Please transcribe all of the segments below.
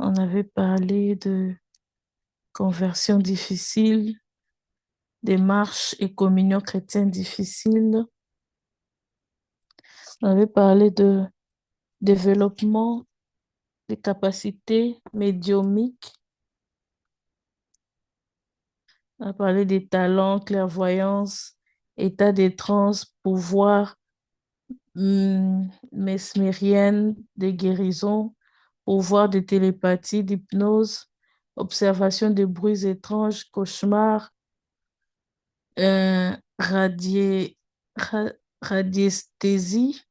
on avait parlé de conversion difficile, démarche et communion chrétienne difficile. On avait parlé de développement des capacités médiumniques. On a parlé des talents, clairvoyance, état des trans, pouvoir mesmérienne, des guérisons, pouvoir de télépathie, d'hypnose, observation de bruits étranges, cauchemars, radi- ra- radiesthésie.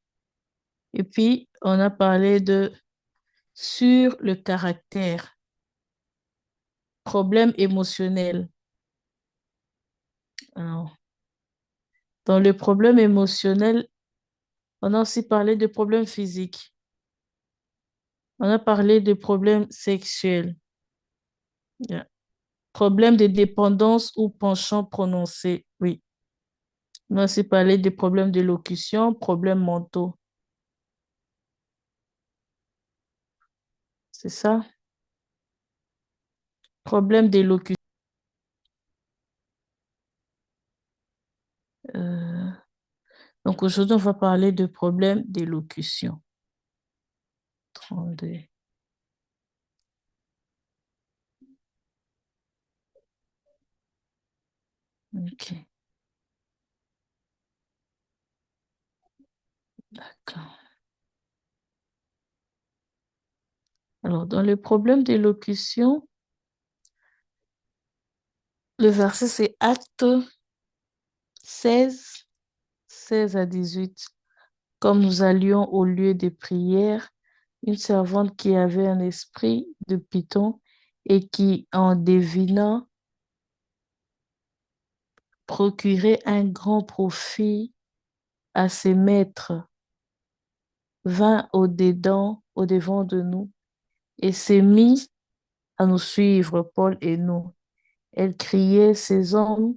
Et puis, on a parlé de sur le caractère, problème émotionnel. Alors, dans le problème émotionnel, on a aussi parlé de problèmes physiques. On a parlé de problèmes sexuels. Yeah. Problème de dépendance ou penchant prononcé. Oui. On a aussi parlé des problèmes d'élocution, problèmes mentaux. C'est ça? Problème d'élocution. Euh, donc aujourd'hui, on va parler de problèmes d'élocution. 32. Ok, d'accord. Alors, dans le problème d'élocution, le verset, c'est Acte 16, 16 à 18. Comme nous allions au lieu de prière, une servante qui avait un esprit de python et qui, en devinant, procurait un grand profit à ses maîtres, vint au devant de nous et s'est mis à nous suivre, Paul et nous. Elle criait, ces hommes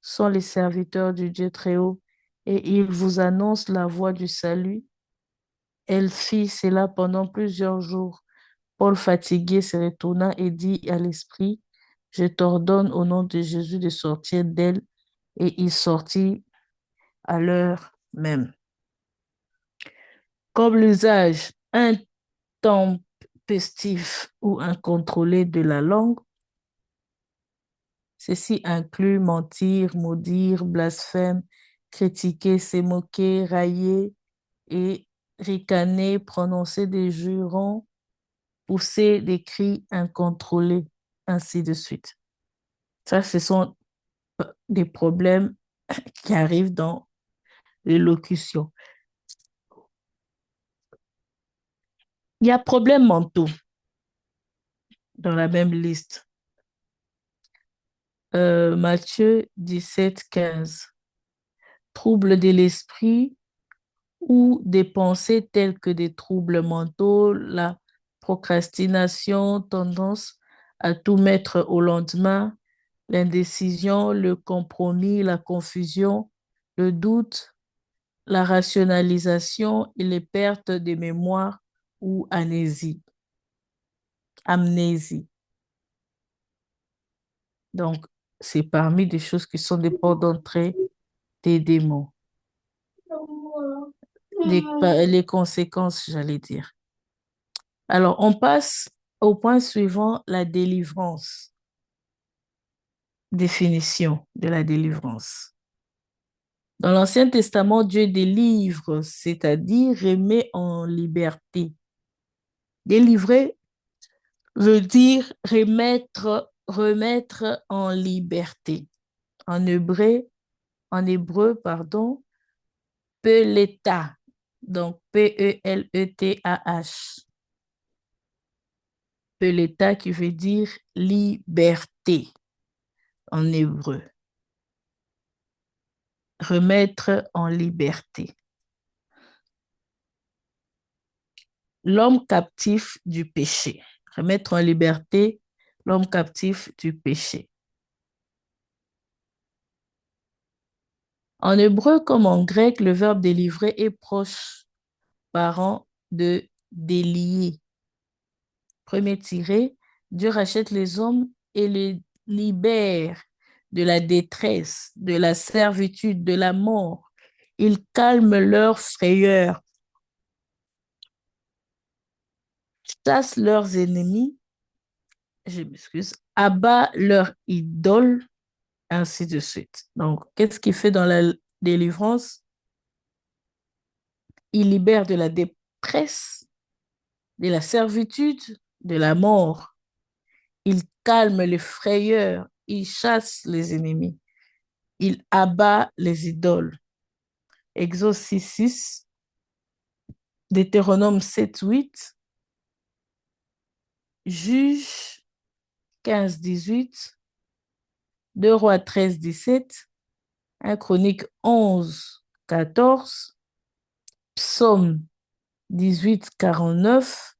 sont les serviteurs du Dieu Très-Haut et ils vous annoncent la voie du salut. Elle fit cela pendant plusieurs jours. Paul, fatigué, se retourna et dit à l'esprit, je t'ordonne au nom de Jésus de sortir d'elle. Et il sortit à l'heure même. Comme l'usage intempestif ou incontrôlé de la langue, ceci inclut mentir, maudire, blasphème, critiquer, se moquer, railler et ricaner, prononcer des jurons, pousser des cris incontrôlés, ainsi de suite. Ça, ce sont des problèmes qui arrivent dans l'élocution. Il y a problèmes mentaux dans la même liste. Matthieu 17, 15. Troubles de l'esprit ou des pensées telles que des troubles mentaux, la procrastination, tendance à tout mettre au lendemain, l'indécision, le compromis, la confusion, le doute, la rationalisation et les pertes de mémoire ou amnésie. Donc, c'est parmi des choses qui sont des portes d'entrée des démons. Les conséquences, j'allais dire. Alors, on passe au point suivant, la délivrance. Définition de la délivrance. Dans l'Ancien Testament, Dieu délivre, c'est-à-dire remet en liberté. Délivrer veut dire remettre en liberté. En hébreu, pardon, Peleta. Donc, PeletaH. Peleta qui veut dire liberté en hébreu. Remettre en liberté. L'homme captif du péché. Remettre en liberté l'homme captif du péché. En hébreu comme en grec, le verbe délivrer est proche parent de délier. Premier tiré, Dieu rachète les hommes et les libère de la détresse, de la servitude, de la mort. Il calme leur frayeur, chasse leurs ennemis, je m'excuse, abat leurs idoles, ainsi de suite. Donc, qu'est-ce qu'il fait dans la délivrance? Il libère de la détresse, de la servitude, de la mort. Il calme les frayeurs, il chasse les ennemis, il abat les idoles. Exode 6, 6, Deutéronome 7, 8, Juge 15, 18, 2 Rois 13, 17, 1 Chronique 11, 14, Psaume 18, 49,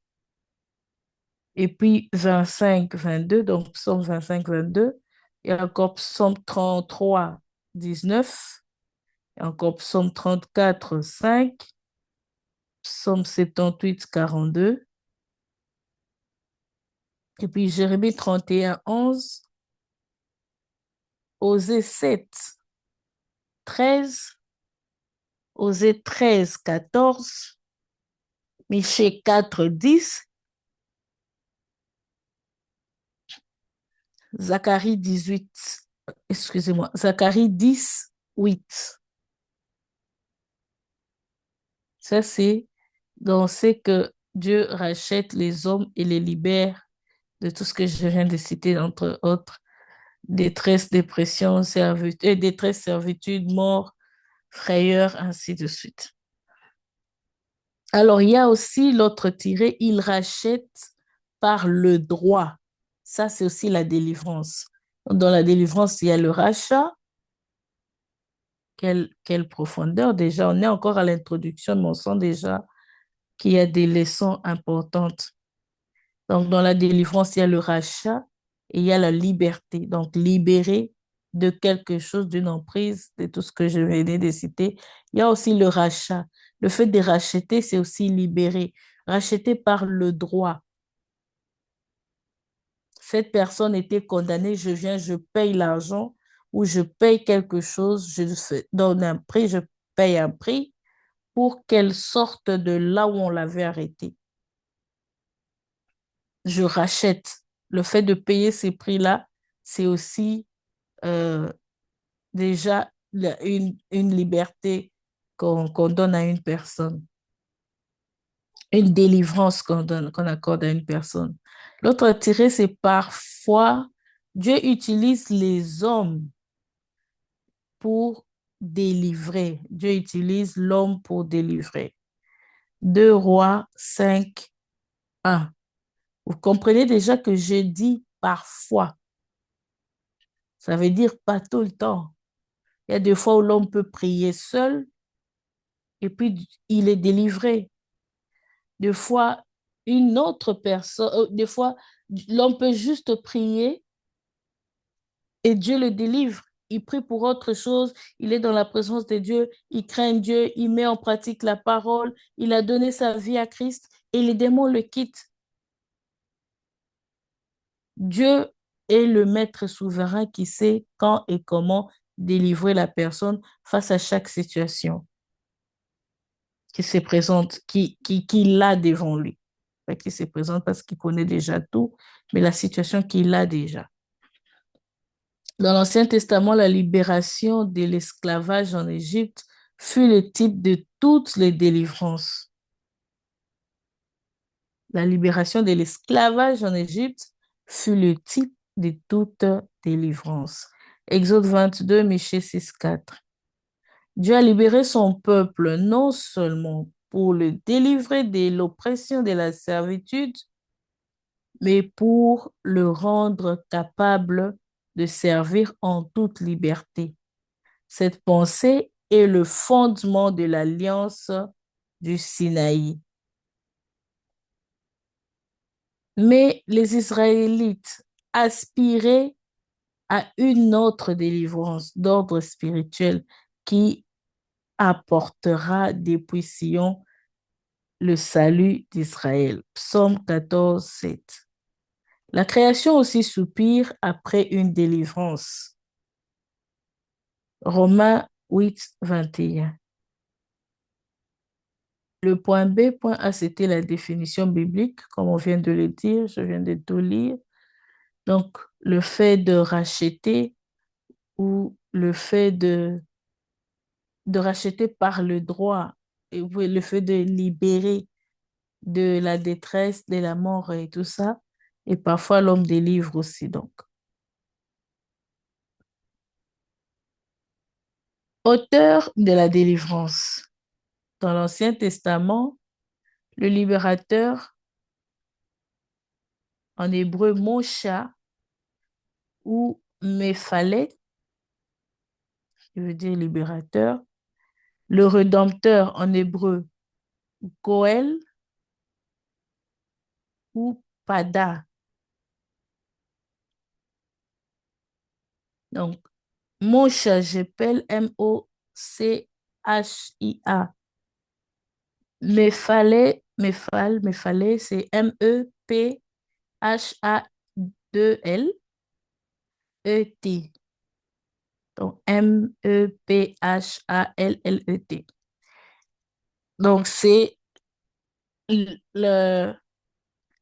et puis 25, 22, donc Psaume 25, 22, et encore Psaume 33, 19, et encore Psaume 34, 5, Psaume 78, 42, et puis Jérémie 31, 11, Osée 7, 13, Osée 13, 14, Michée 4, 10, Zacharie 18, excusez-moi, Zacharie 10, 8. Ça, c'est donc c'est que Dieu rachète les hommes et les libère de tout ce que je viens de citer, entre autres, détresse, dépression, détresse, servitude, mort, frayeur, ainsi de suite. Alors, il y a aussi l'autre tiré, il rachète par le droit. Ça, c'est aussi la délivrance. Dans la délivrance, il y a le rachat. Quelle profondeur déjà. On est encore à l'introduction, mais on sent déjà qu'il y a des leçons importantes. Donc, dans la délivrance, il y a le rachat et il y a la liberté. Donc, libérer de quelque chose, d'une emprise, de tout ce que je venais de citer. Il y a aussi le rachat. Le fait de racheter, c'est aussi libérer. Racheter par le droit. Cette personne était condamnée, je viens, je paye l'argent ou je paye quelque chose, je donne un prix, je paye un prix pour qu'elle sorte de là où on l'avait arrêtée. Je rachète. Le fait de payer ces prix-là, c'est aussi euh, déjà une liberté qu'on donne à une personne, une délivrance qu'on donne, qu'on accorde à une personne. L'autre tiré, c'est parfois Dieu utilise les hommes pour délivrer. Dieu utilise l'homme pour délivrer. 2 Rois 5, 1. Vous comprenez déjà que je dis parfois. Ça veut dire pas tout le temps. Il y a des fois où l'homme peut prier seul et puis il est délivré. Des fois, une autre personne, des fois, l'homme peut juste prier et Dieu le délivre. Il prie pour autre chose, il est dans la présence de Dieu, il craint Dieu, il met en pratique la parole, il a donné sa vie à Christ et les démons le quittent. Dieu est le maître souverain qui sait quand et comment délivrer la personne face à chaque situation qui se présente, qui l'a devant lui. Pas qui se présente parce qu'il connaît déjà tout, mais la situation qu'il a déjà. Dans l'Ancien Testament, la libération de l'esclavage en Égypte fut le type de toutes les délivrances. La libération de l'esclavage en Égypte fut le type de toute délivrance. Exode 22, Michée 6, 4. Dieu a libéré son peuple non seulement pour le délivrer de l'oppression de la servitude, mais pour le rendre capable de servir en toute liberté. Cette pensée est le fondement de l'alliance du Sinaï. Mais les Israélites aspiraient à une autre délivrance d'ordre spirituel qui apportera des puissions le salut d'Israël. Psaume 14, 7. La création aussi soupire après une délivrance. Romains 8, 21. Le point B, point A, c'était la définition biblique, comme on vient de le dire, je viens de tout lire. Donc, le fait de racheter ou le fait de racheter par le droit, et oui, le fait de libérer de la détresse, de la mort et tout ça. Et parfois, l'homme délivre aussi, donc. Auteur de la délivrance. Dans l'Ancien Testament, le libérateur, en hébreu, Mosha ou Méphalet, qui veut dire libérateur. Le rédempteur, en hébreu, Goël ou Pada. Donc, Mosha, j'appelle Mochia. Méphalet, c'est Mephallet. Donc, Mephallet. Donc, c'est le,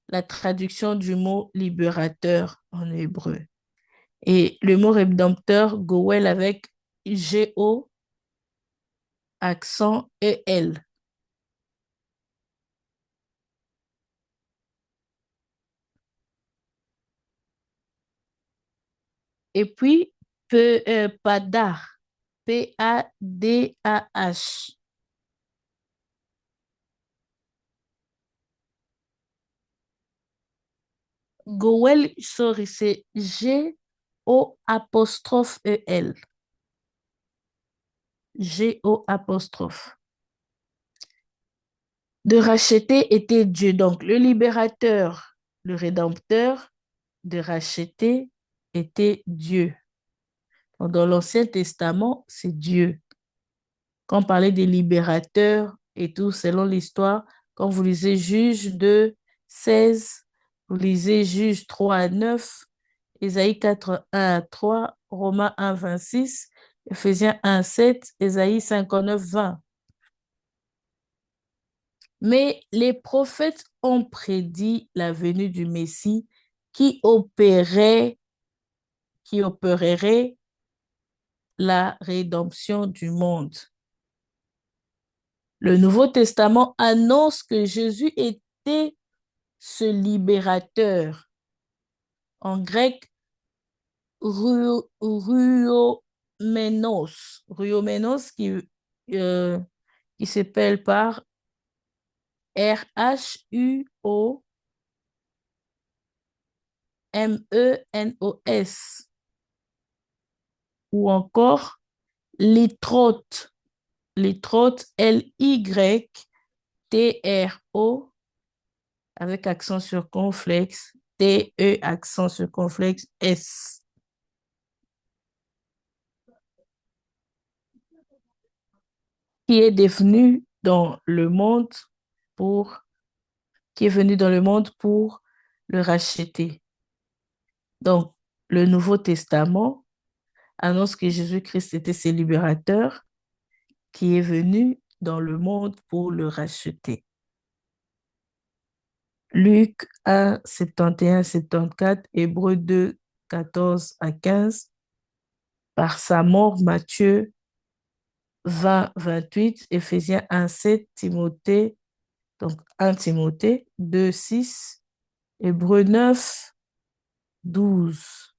la traduction du mot libérateur en hébreu. Et le mot rédempteur, Goël avec G-O, accent E-L. Et puis, Padah, P-A-D-A-H. Goël, sorry, c'est G-O-apostrophe-E-L. G-O apostrophe. De racheter était Dieu. Donc, le libérateur, le rédempteur, de racheter était Dieu. Donc, dans l'Ancien Testament, c'est Dieu. Quand on parlait des libérateurs et tout, selon l'histoire, quand vous lisez Juge 2, 16, vous lisez Juge 3 à 9, Ésaïe 4, 1 à 3, Romains 1, 26, Éphésiens 1, 7, Ésaïe 59, 20. Mais les prophètes ont prédit la venue du Messie qui opérait, qui opérerait la rédemption du monde. Le Nouveau Testament annonce que Jésus était ce libérateur. En grec, ruomenos qui s'appelle par Rhuomenos, ou encore litrote, Lytro, avec accent circonflexe, T-E accent circonflexe S, qui est devenu dans le monde pour, qui est venu dans le monde pour le racheter. Donc, le Nouveau Testament annonce que Jésus-Christ était ce libérateur qui est venu dans le monde pour le racheter. Luc 1, 71, 74, Hébreux 2, 14 à 15. Par sa mort, Matthieu 20, 28, Éphésiens 1, 7, Timothée, donc 1 Timothée 2, 6, Hébreux 9, 12.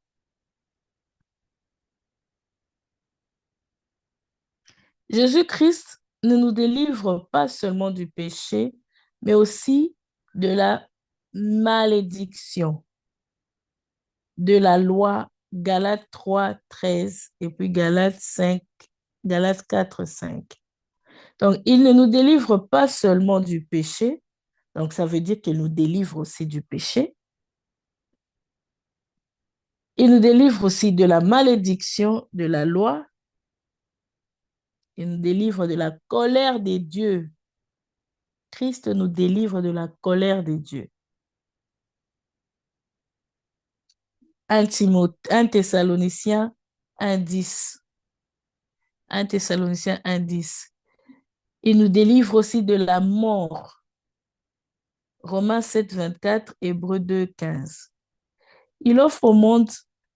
Jésus-Christ ne nous délivre pas seulement du péché, mais aussi de la malédiction, de la loi, Galates 3, 13, et puis Galates 4, 5. Donc, il ne nous délivre pas seulement du péché, donc ça veut dire qu'il nous délivre aussi du péché. Il nous délivre aussi de la malédiction de la loi. Il nous délivre de la colère des dieux Christ nous délivre de la colère de Dieu. 1 Thessaloniciens 1:10. 1 Thessaloniciens 1:10. Il nous délivre aussi de la mort. Romains 7:24, Hébreux 2:15. Il offre au monde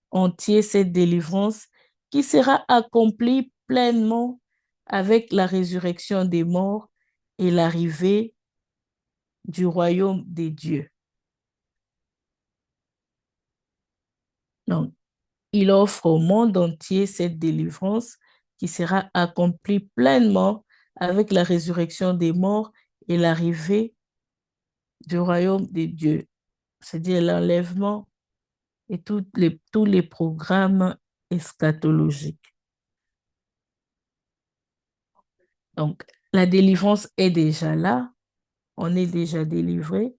entier cette délivrance qui sera accomplie pleinement avec la résurrection des morts et l'arrivée du royaume des dieux. Donc, il offre au monde entier cette délivrance qui sera accomplie pleinement avec la résurrection des morts et l'arrivée du royaume des dieux, c'est-à-dire l'enlèvement et tous les programmes eschatologiques. Donc, la délivrance est déjà là, on est déjà délivré,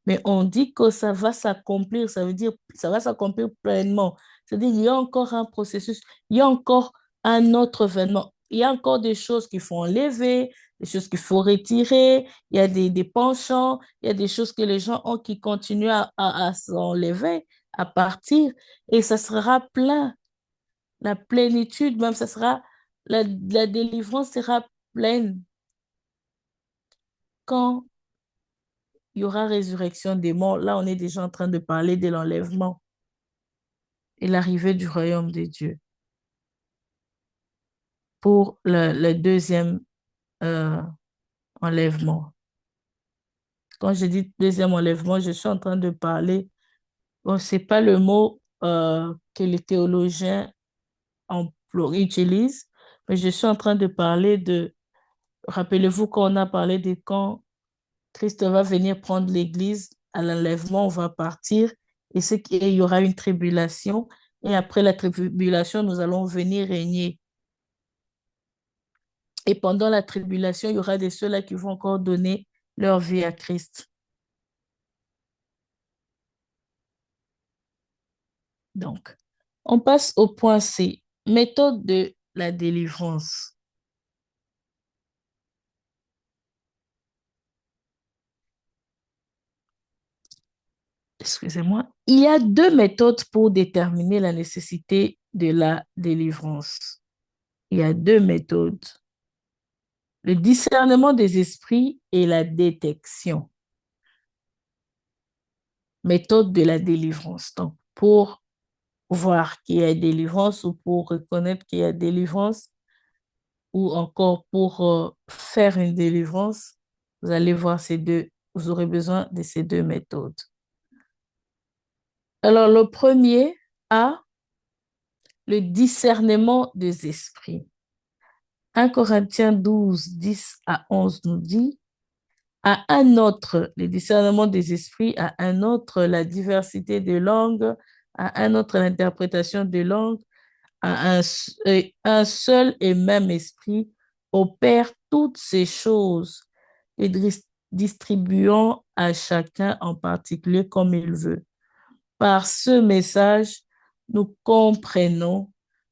mais on dit que ça va s'accomplir, ça veut dire ça va s'accomplir pleinement. C'est-à-dire qu'il y a encore un processus, il y a encore un autre événement, il y a encore des choses qu'il faut enlever, des choses qu'il faut retirer, il y a des penchants, il y a des choses que les gens ont qui continuent à s'enlever, à partir, et ça sera plein. La plénitude, même, ça sera, la délivrance sera pleine quand il y aura résurrection des morts. Là, on est déjà en train de parler de l'enlèvement et l'arrivée du royaume de Dieu pour le deuxième euh, enlèvement. Quand je dis deuxième enlèvement, je suis en train de parler, bon, ce n'est pas le mot que les théologiens utilisent, mais je suis en train de parler de, rappelez-vous qu'on a parlé de quand Christ va venir prendre l'Église à l'enlèvement, on va partir et il y aura une tribulation. Et après la tribulation, nous allons venir régner. Et pendant la tribulation, il y aura des ceux-là qui vont encore donner leur vie à Christ. Donc, on passe au point C, méthode de la délivrance. Excusez-moi. Il y a deux méthodes pour déterminer la nécessité de la délivrance. Il y a deux méthodes. Le discernement des esprits et la détection. Méthode de la délivrance. Donc, pour voir qu'il y a délivrance ou pour reconnaître qu'il y a délivrance ou encore pour faire une délivrance, vous allez voir ces deux, vous aurez besoin de ces deux méthodes. Alors, le premier A, le discernement des esprits. 1 Corinthiens 12, 10 à 11 nous dit, à un autre le discernement des esprits, à un autre la diversité des langues, à un autre l'interprétation des langues, à un seul et même esprit opère toutes ces choses et distribuant à chacun en particulier comme il veut. Par ce message, nous comprenons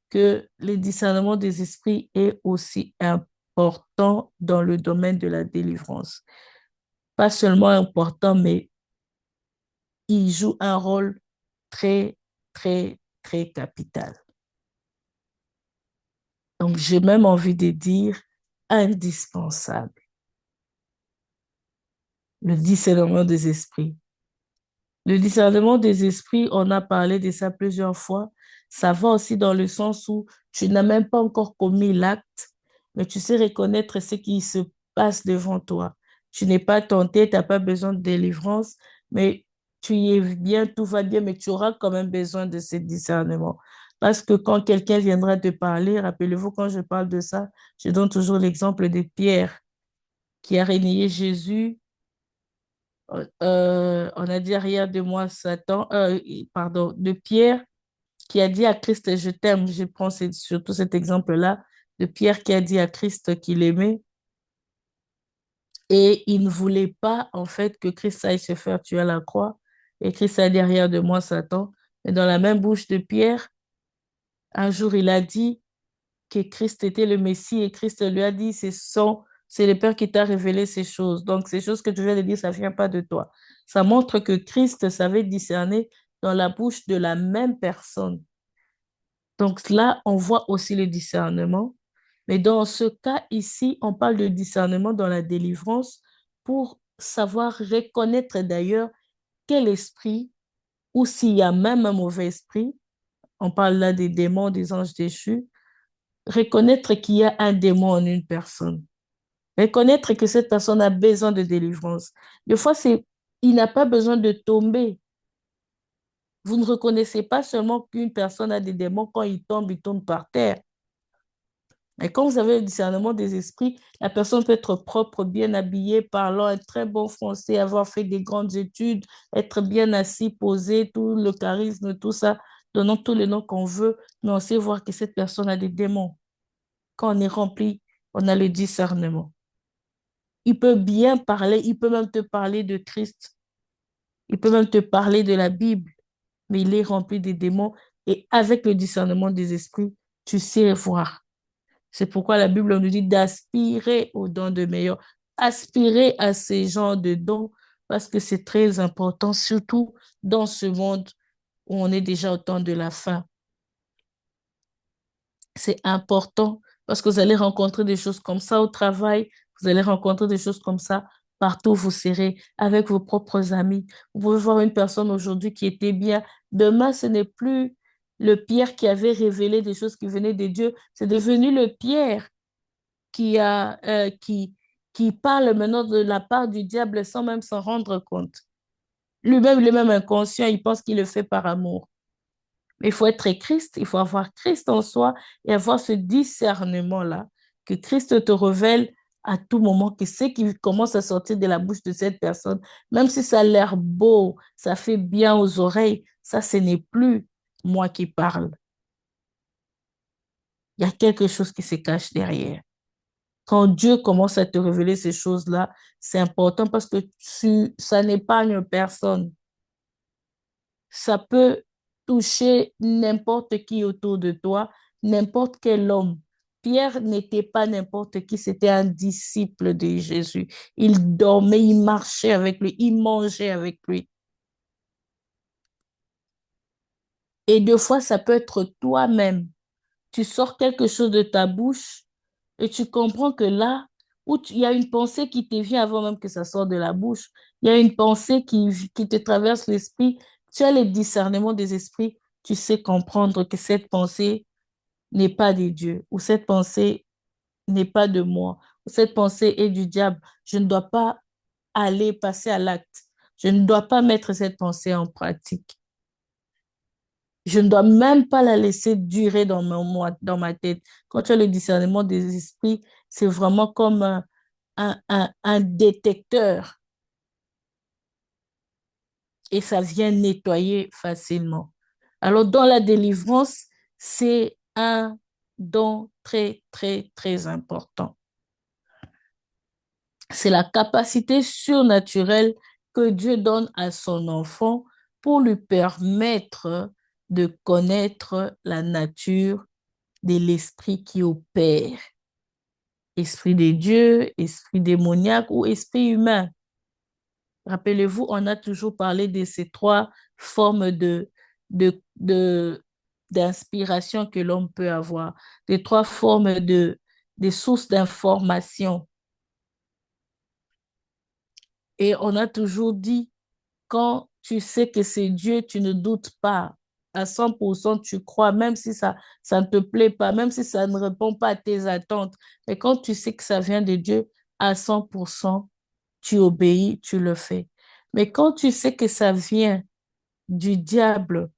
que le discernement des esprits est aussi important dans le domaine de la délivrance. Pas seulement important, mais il joue un rôle très, très, très capital. Donc, j'ai même envie de dire indispensable, le discernement des esprits. Le discernement des esprits, on a parlé de ça plusieurs fois. Ça va aussi dans le sens où tu n'as même pas encore commis l'acte, mais tu sais reconnaître ce qui se passe devant toi. Tu n'es pas tenté, tu n'as pas besoin de délivrance, mais tu y es bien, tout va bien, mais tu auras quand même besoin de ce discernement. Parce que quand quelqu'un viendra te parler, rappelez-vous, quand je parle de ça, je donne toujours l'exemple de Pierre qui a renié Jésus. On a dit arrière de moi Satan, pardon, de Pierre qui a dit à Christ, je t'aime. Je prends surtout cet exemple-là de Pierre qui a dit à Christ qu'il aimait et il ne voulait pas en fait que Christ aille se faire tuer à la croix. Et Christ a dit arrière de moi Satan. Mais dans la même bouche de Pierre, un jour il a dit que Christ était le Messie et Christ lui a dit, C'est le Père qui t'a révélé ces choses. Donc, ces choses que tu viens de dire, ça ne vient pas de toi. Ça montre que Christ savait discerner dans la bouche de la même personne. Donc là, on voit aussi le discernement. Mais dans ce cas ici, on parle de discernement dans la délivrance pour savoir reconnaître d'ailleurs quel esprit, ou s'il y a même un mauvais esprit, on parle là des démons, des anges déchus, reconnaître qu'il y a un démon en une personne. Reconnaître que cette personne a besoin de délivrance. Des fois, il n'a pas besoin de tomber. Vous ne reconnaissez pas seulement qu'une personne a des démons quand il tombe par terre. Et quand vous avez le discernement des esprits, la personne peut être propre, bien habillée, parlant un très bon français, avoir fait des grandes études, être bien assis, posé, tout le charisme, tout ça, donnant tous les noms qu'on veut, mais on sait voir que cette personne a des démons. Quand on est rempli, on a le discernement. Il peut bien parler, il peut même te parler de Christ, il peut même te parler de la Bible, mais il est rempli des démons et avec le discernement des esprits, tu sais voir. C'est pourquoi la Bible nous dit d'aspirer aux dons de meilleurs, aspirer à ces genres de dons parce que c'est très important, surtout dans ce monde où on est déjà au temps de la fin. C'est important parce que vous allez rencontrer des choses comme ça au travail, vous allez rencontrer des choses comme ça partout où vous serez, avec vos propres amis. Vous pouvez voir une personne aujourd'hui qui était bien. Demain, ce n'est plus le Pierre qui avait révélé des choses qui venaient de Dieu, c'est devenu le Pierre qui, a, qui parle maintenant de la part du diable sans même s'en rendre compte. Lui-même, il est même inconscient, il pense qu'il le fait par amour. Mais il faut être Christ, il faut avoir Christ en soi et avoir ce discernement-là, que Christ te révèle à tout moment que ce qui commence à sortir de la bouche de cette personne, même si ça a l'air beau, ça fait bien aux oreilles, ça, ce n'est plus moi qui parle. Il y a quelque chose qui se cache derrière. Quand Dieu commence à te révéler ces choses-là, c'est important parce que ça n'épargne personne. Ça peut toucher n'importe qui autour de toi, n'importe quel homme. Pierre n'était pas n'importe qui, c'était un disciple de Jésus. Il dormait, il marchait avec lui, il mangeait avec lui. Et deux fois, ça peut être toi-même. Tu sors quelque chose de ta bouche et tu comprends que là, il y a une pensée qui te vient avant même que ça sorte de la bouche, il y a une pensée qui te traverse l'esprit, tu as le discernement des esprits, tu sais comprendre que cette pensée n'est pas de Dieu, ou cette pensée n'est pas de moi, ou cette pensée est du diable. Je ne dois pas aller passer à l'acte. Je ne dois pas mettre cette pensée en pratique. Je ne dois même pas la laisser durer dans ma tête. Quand tu as le discernement des esprits, c'est vraiment comme un détecteur et ça vient nettoyer facilement. Alors, dans la délivrance, c'est un don très, très, très important. C'est la capacité surnaturelle que Dieu donne à son enfant pour lui permettre de connaître la nature de l'esprit qui opère. Esprit de Dieu, esprit démoniaque ou esprit humain. Rappelez-vous, on a toujours parlé de ces trois formes d'inspiration que l'homme peut avoir, des trois formes des sources d'information. Et on a toujours dit, quand tu sais que c'est Dieu, tu ne doutes pas. À 100%, tu crois, même si ça ne te plaît pas, même si ça ne répond pas à tes attentes. Mais quand tu sais que ça vient de Dieu, à 100%, tu obéis, tu le fais. Mais quand tu sais que ça vient du diable,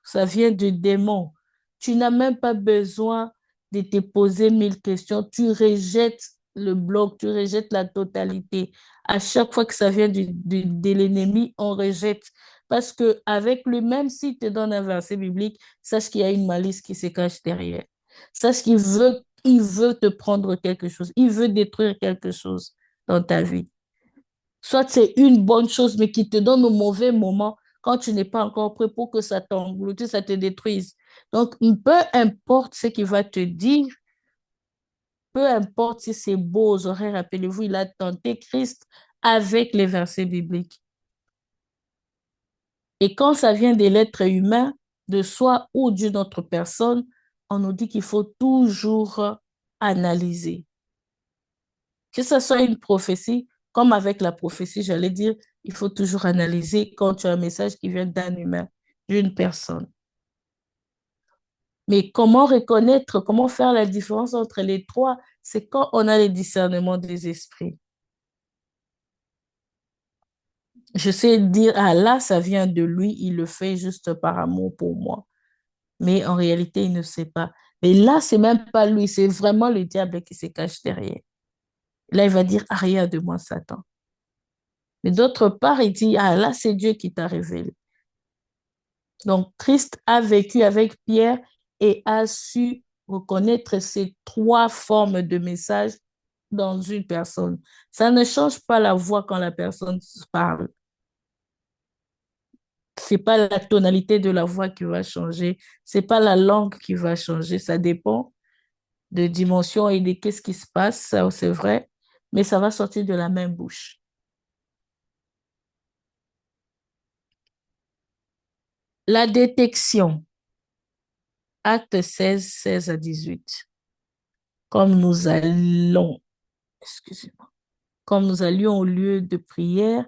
ça vient du démon, tu n'as même pas besoin de te poser mille questions. Tu rejettes le bloc, tu rejettes la totalité. À chaque fois que ça vient de l'ennemi, on rejette. Parce que avec lui, même s'il te donne un verset biblique, sache qu'il y a une malice qui se cache derrière. Sache il veut te prendre quelque chose. Il veut détruire quelque chose dans ta vie. Soit c'est une bonne chose, mais qui te donne au mauvais moment quand tu n'es pas encore prêt pour que ça t'engloutisse, ça te détruise. Donc, peu importe ce qu'il va te dire, peu importe si c'est beau aux oreilles, rappelez-vous, il a tenté Christ avec les versets bibliques. Et quand ça vient de l'être humain, de soi ou d'une autre personne, on nous dit qu'il faut toujours analyser. Que ce soit une prophétie, comme avec la prophétie, j'allais dire, il faut toujours analyser quand tu as un message qui vient d'un humain, d'une personne. Mais comment reconnaître, comment faire la différence entre les trois, c'est quand on a le discernement des esprits. Je sais dire, ah là, ça vient de lui, il le fait juste par amour pour moi. Mais en réalité, il ne sait pas. Mais là, c'est même pas lui, c'est vraiment le diable qui se cache derrière. Là, il va dire, arrière de moi, Satan. Mais d'autre part, il dit, ah là, c'est Dieu qui t'a révélé. Donc, Christ a vécu avec Pierre et a su reconnaître ces trois formes de message dans une personne. Ça ne change pas la voix quand la personne parle. C'est pas la tonalité de la voix qui va changer, c'est pas la langue qui va changer, ça dépend de dimension et de qu'est-ce qui se passe, ça c'est vrai, mais ça va sortir de la même bouche. La détection, acte 16, 16 à 18. Comme nous allons, excusez-moi, comme nous allions au lieu de prière,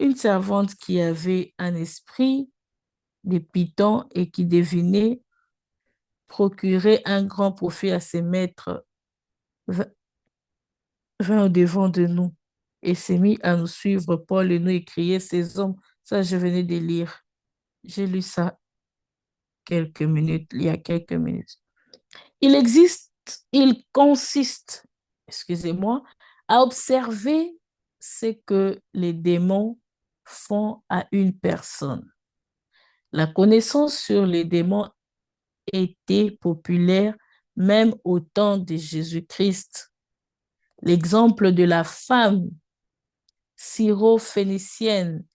une servante qui avait un esprit de python et qui devinait procurer un grand profit à ses maîtres vint au-devant de nous et s'est mis à nous suivre. Paul et nous et crier ces hommes. Ça, je venais de lire. J'ai lu ça quelques minutes, il y a quelques minutes. Il existe, il consiste, excusez-moi, à observer ce que les démons font à une personne. La connaissance sur les démons était populaire même au temps de Jésus-Christ. L'exemple de la femme syro-phénicienne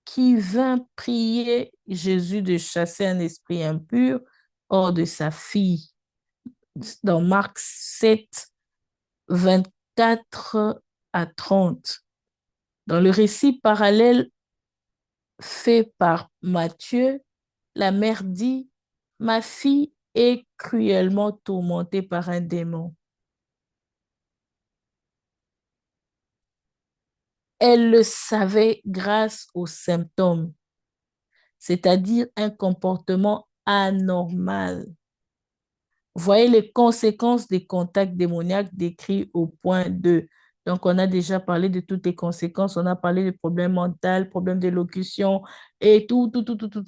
qui vint prier Jésus de chasser un esprit impur hors de sa fille. Dans Marc 7, 24 à 30. Dans le récit parallèle fait par Matthieu, la mère dit, ma fille est cruellement tourmentée par un démon. Elle le savait grâce aux symptômes, c'est-à-dire un comportement anormal. Voyez les conséquences des contacts démoniaques décrits au point 2. Donc, on a déjà parlé de toutes les conséquences. On a parlé des problèmes mentaux, problèmes d'élocution et tout.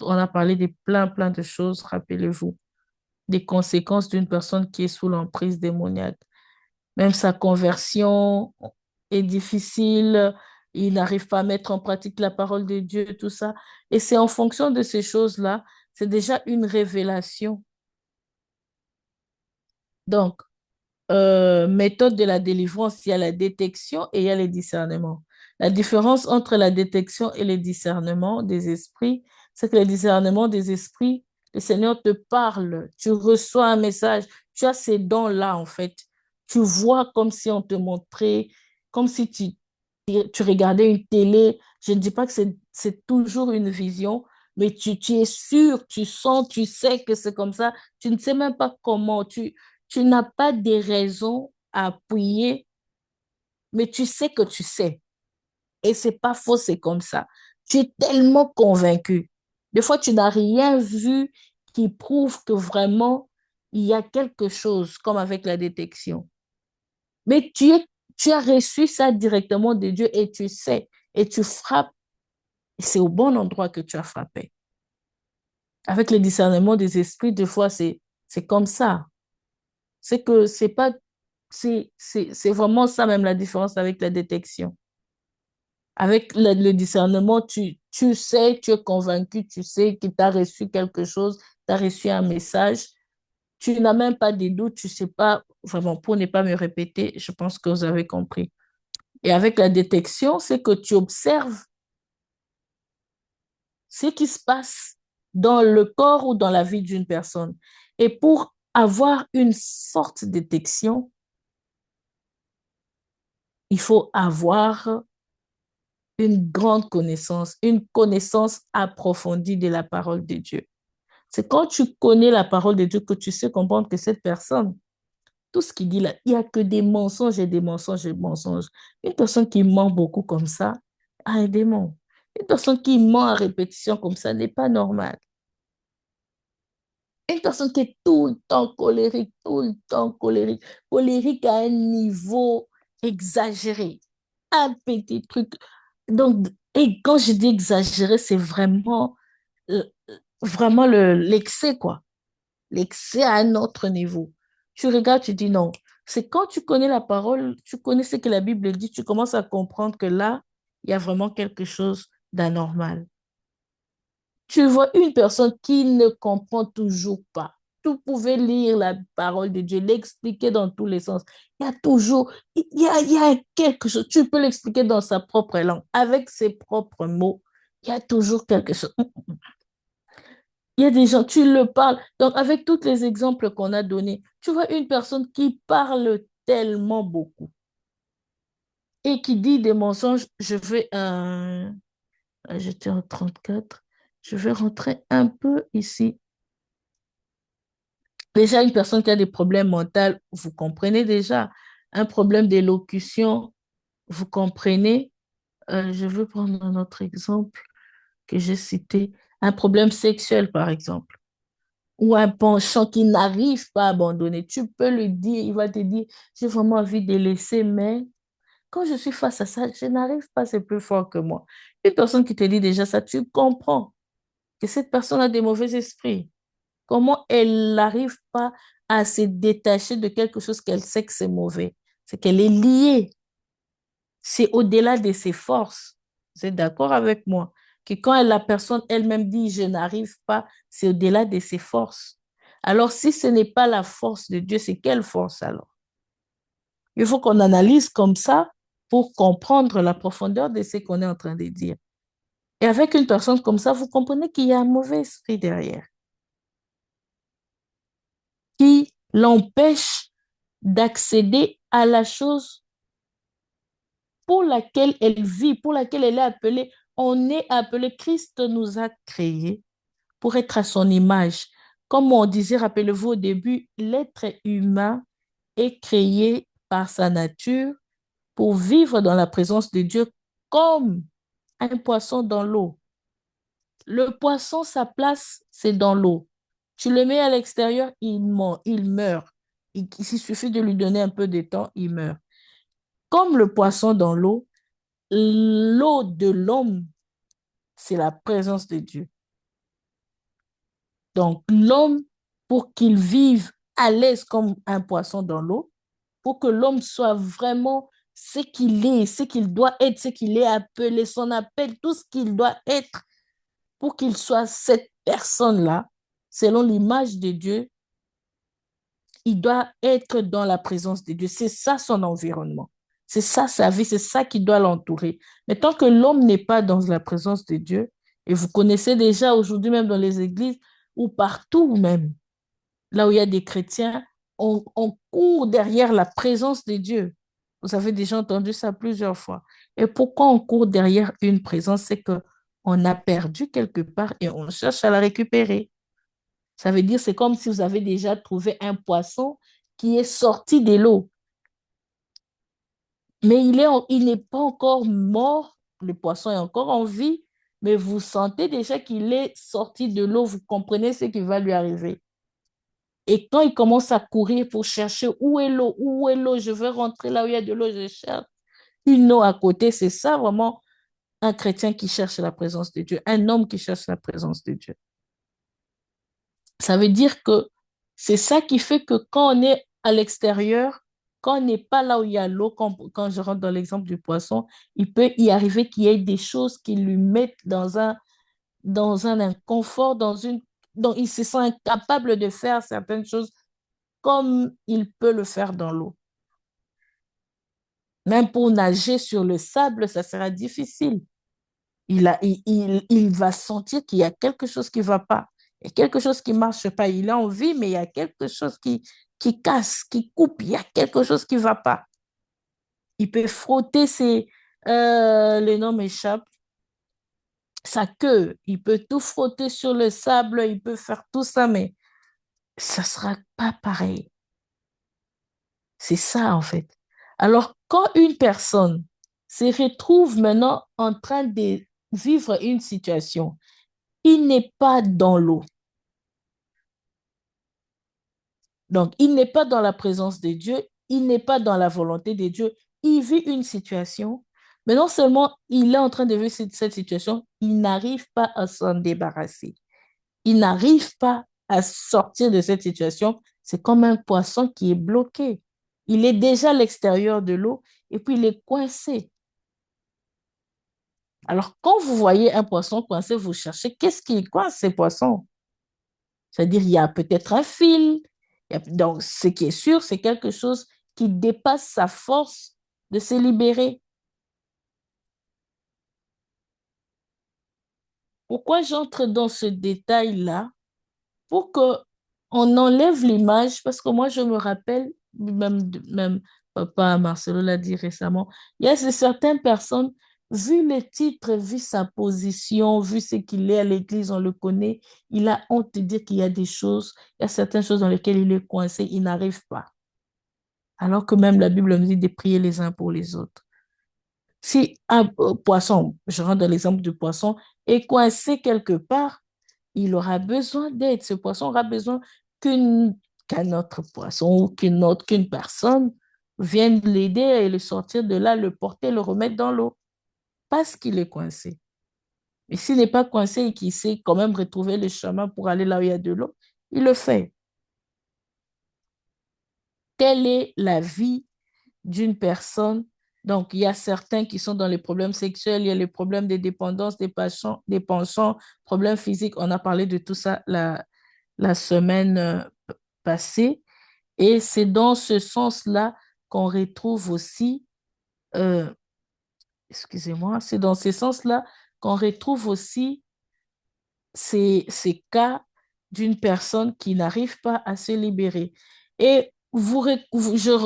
On a parlé de plein de choses, rappelez-vous. Des conséquences d'une personne qui est sous l'emprise démoniaque. Même sa conversion est difficile. Il n'arrive pas à mettre en pratique la parole de Dieu, tout ça. Et c'est en fonction de ces choses-là, c'est déjà une révélation. Donc, méthode de la délivrance, il y a la détection et il y a le discernement. La différence entre la détection et le discernement des esprits, c'est que le discernement des esprits, le Seigneur te parle, tu reçois un message, tu as ces dons-là en fait. Tu vois comme si on te montrait, comme si tu regardais une télé. Je ne dis pas que c'est toujours une vision, mais tu es sûr, tu sens, tu sais que c'est comme ça. Tu ne sais même pas comment. Tu n'as pas des raisons à appuyer, mais tu sais que tu sais. Et c'est pas faux, c'est comme ça. Tu es tellement convaincu. Des fois, tu n'as rien vu qui prouve que vraiment il y a quelque chose, comme avec la détection. Mais tu as reçu ça directement de Dieu et tu sais, et tu frappes. C'est au bon endroit que tu as frappé. Avec le discernement des esprits, des fois, c'est comme ça. C'est que c'est pas c'est vraiment ça même la différence avec la détection. Avec le discernement, tu sais, tu es convaincu, tu sais que tu as reçu quelque chose, tu as reçu un message, tu n'as même pas de doute, tu ne sais pas, vraiment, pour ne pas me répéter, je pense que vous avez compris. Et avec la détection, c'est que tu observes ce qui se passe dans le corps ou dans la vie d'une personne. Et pour avoir une forte détection, il faut avoir une connaissance approfondie de la parole de Dieu. C'est quand tu connais la parole de Dieu que tu sais comprendre que cette personne, tout ce qu'il dit là, il n'y a que des mensonges et des mensonges et des mensonges. Une personne qui ment beaucoup comme ça a un démon. Une personne qui ment à répétition comme ça n'est pas normale. Une personne qui est tout le temps colérique, tout le temps colérique, colérique à un niveau exagéré, un petit truc. Donc, et quand je dis exagéré, c'est vraiment, euh, vraiment l'excès, quoi. L'excès à un autre niveau. Tu regardes, tu dis non. C'est quand tu connais la parole, tu connais ce que la Bible dit, tu commences à comprendre que là, il y a vraiment quelque chose d'anormal. Tu vois une personne qui ne comprend toujours pas. Tu pouvais lire la parole de Dieu, l'expliquer dans tous les sens. Il y a toujours, il y a quelque chose. Tu peux l'expliquer dans sa propre langue, avec ses propres mots. Il y a toujours quelque chose. Il y a des gens, tu le parles. Donc, avec tous les exemples qu'on a donnés, tu vois une personne qui parle tellement beaucoup et qui dit des mensonges. J'étais en 34. Je vais rentrer un peu ici. Déjà, une personne qui a des problèmes mentaux, vous comprenez déjà. Un problème d'élocution, vous comprenez. Je veux prendre un autre exemple que j'ai cité. Un problème sexuel, par exemple. Ou un penchant qui n'arrive pas à abandonner. Tu peux le dire, il va te dire, j'ai vraiment envie de laisser, mais quand je suis face à ça, je n'arrive pas, c'est plus fort que moi. Une personne qui te dit déjà ça, tu comprends que cette personne a des mauvais esprits. Comment elle n'arrive pas à se détacher de quelque chose qu'elle sait que c'est mauvais? C'est qu'elle est liée. C'est au-delà de ses forces. Vous êtes d'accord avec moi? Que quand la personne elle-même dit je n'arrive pas, c'est au-delà de ses forces. Alors, si ce n'est pas la force de Dieu, c'est quelle force alors? Il faut qu'on analyse comme ça pour comprendre la profondeur de ce qu'on est en train de dire. Et avec une personne comme ça, vous comprenez qu'il y a un mauvais esprit derrière qui l'empêche d'accéder à la chose pour laquelle elle vit, pour laquelle elle est appelée. On est appelé, Christ nous a créés pour être à son image. Comme on disait, rappelez-vous au début, l'être humain est créé par sa nature pour vivre dans la présence de Dieu comme un poisson dans l'eau. Le poisson, sa place, c'est dans l'eau. Tu le mets à l'extérieur, il meurt. Il suffit de lui donner un peu de temps, il meurt. Comme le poisson dans l'eau de l'homme, c'est la présence de Dieu. Donc, l'homme, pour qu'il vive à l'aise comme un poisson dans l'eau, pour que l'homme soit vraiment ce qu'il est, ce qu'il doit être, ce qu'il est appelé, son appel, tout ce qu'il doit être, pour qu'il soit cette personne-là, selon l'image de Dieu, il doit être dans la présence de Dieu. C'est ça son environnement. C'est ça sa vie, c'est ça qui doit l'entourer. Mais tant que l'homme n'est pas dans la présence de Dieu, et vous connaissez déjà aujourd'hui même dans les églises ou partout même, là où il y a des chrétiens, on court derrière la présence de Dieu. Vous avez déjà entendu ça plusieurs fois. Et pourquoi on court derrière une présence? C'est que on a perdu quelque part et on cherche à la récupérer. Ça veut dire c'est comme si vous avez déjà trouvé un poisson qui est sorti de l'eau, mais il n'est pas encore mort, le poisson est encore en vie, mais vous sentez déjà qu'il est sorti de l'eau, vous comprenez ce qui va lui arriver. Et quand il commence à courir pour chercher où est l'eau, je veux rentrer là où il y a de l'eau, je cherche une eau à côté, c'est ça vraiment un chrétien qui cherche la présence de Dieu, un homme qui cherche la présence de Dieu. Ça veut dire que c'est ça qui fait que quand on est à l'extérieur, quand on n'est pas là où il y a l'eau, quand je rentre dans l'exemple du poisson, il peut y arriver qu'il y ait des choses qui lui mettent dans un inconfort, donc il se sent incapable de faire certaines choses comme il peut le faire dans l'eau. Même pour nager sur le sable, ça sera difficile. Il va sentir qu'il y a quelque chose qui ne va pas. Il y a quelque chose qui ne marche pas. Il est en vie, mais il y a quelque chose qui casse, qui coupe. Il y a quelque chose qui ne va pas. Il peut frotter le nom m'échappe, sa queue. Il peut tout frotter sur le sable. Il peut faire tout ça, mais ça ne sera pas pareil. C'est ça, en fait. Alors, quand une personne se retrouve maintenant en train de vivre une situation, il n'est pas dans l'eau. Donc, il n'est pas dans la présence de Dieu, il n'est pas dans la volonté de Dieu. Il vit une situation, mais non seulement il est en train de vivre cette situation, il n'arrive pas à s'en débarrasser. Il n'arrive pas à sortir de cette situation. C'est comme un poisson qui est bloqué. Il est déjà à l'extérieur de l'eau et puis il est coincé. Alors, quand vous voyez un poisson coincé, vous cherchez qu'est-ce qui coince ces poissons? C'est-à-dire, il y a peut-être un fil. Donc, ce qui est sûr, c'est quelque chose qui dépasse sa force de se libérer. Pourquoi j'entre dans ce détail-là? Pour que on enlève l'image, parce que moi, je me rappelle, même papa Marcelo l'a dit récemment, il y a certaines personnes, vu le titre, vu sa position, vu ce qu'il est à l'église, on le connaît, il a honte de dire qu'il y a des choses, il y a certaines choses dans lesquelles il est coincé, il n'arrive pas. Alors que même la Bible nous dit de prier les uns pour les autres. Si un poisson, je rentre dans l'exemple du poisson, est coincé quelque part, il aura besoin d'aide. Ce poisson aura besoin qu'un autre poisson ou qu'une personne vienne l'aider et le sortir de là, le porter, le remettre dans l'eau, parce qu'il est coincé. Mais s'il n'est pas coincé et qu'il sait quand même retrouver le chemin pour aller là où il y a de l'eau, il le fait. Telle est la vie d'une personne. Donc, il y a certains qui sont dans les problèmes sexuels, il y a les problèmes de dépendance, des penchants, problèmes physiques. On a parlé de tout ça la semaine passée. Et c'est dans ce sens-là qu'on retrouve aussi, euh, excusez-moi, c'est dans ce sens-là qu'on retrouve aussi ces cas d'une personne qui n'arrive pas à se libérer. Et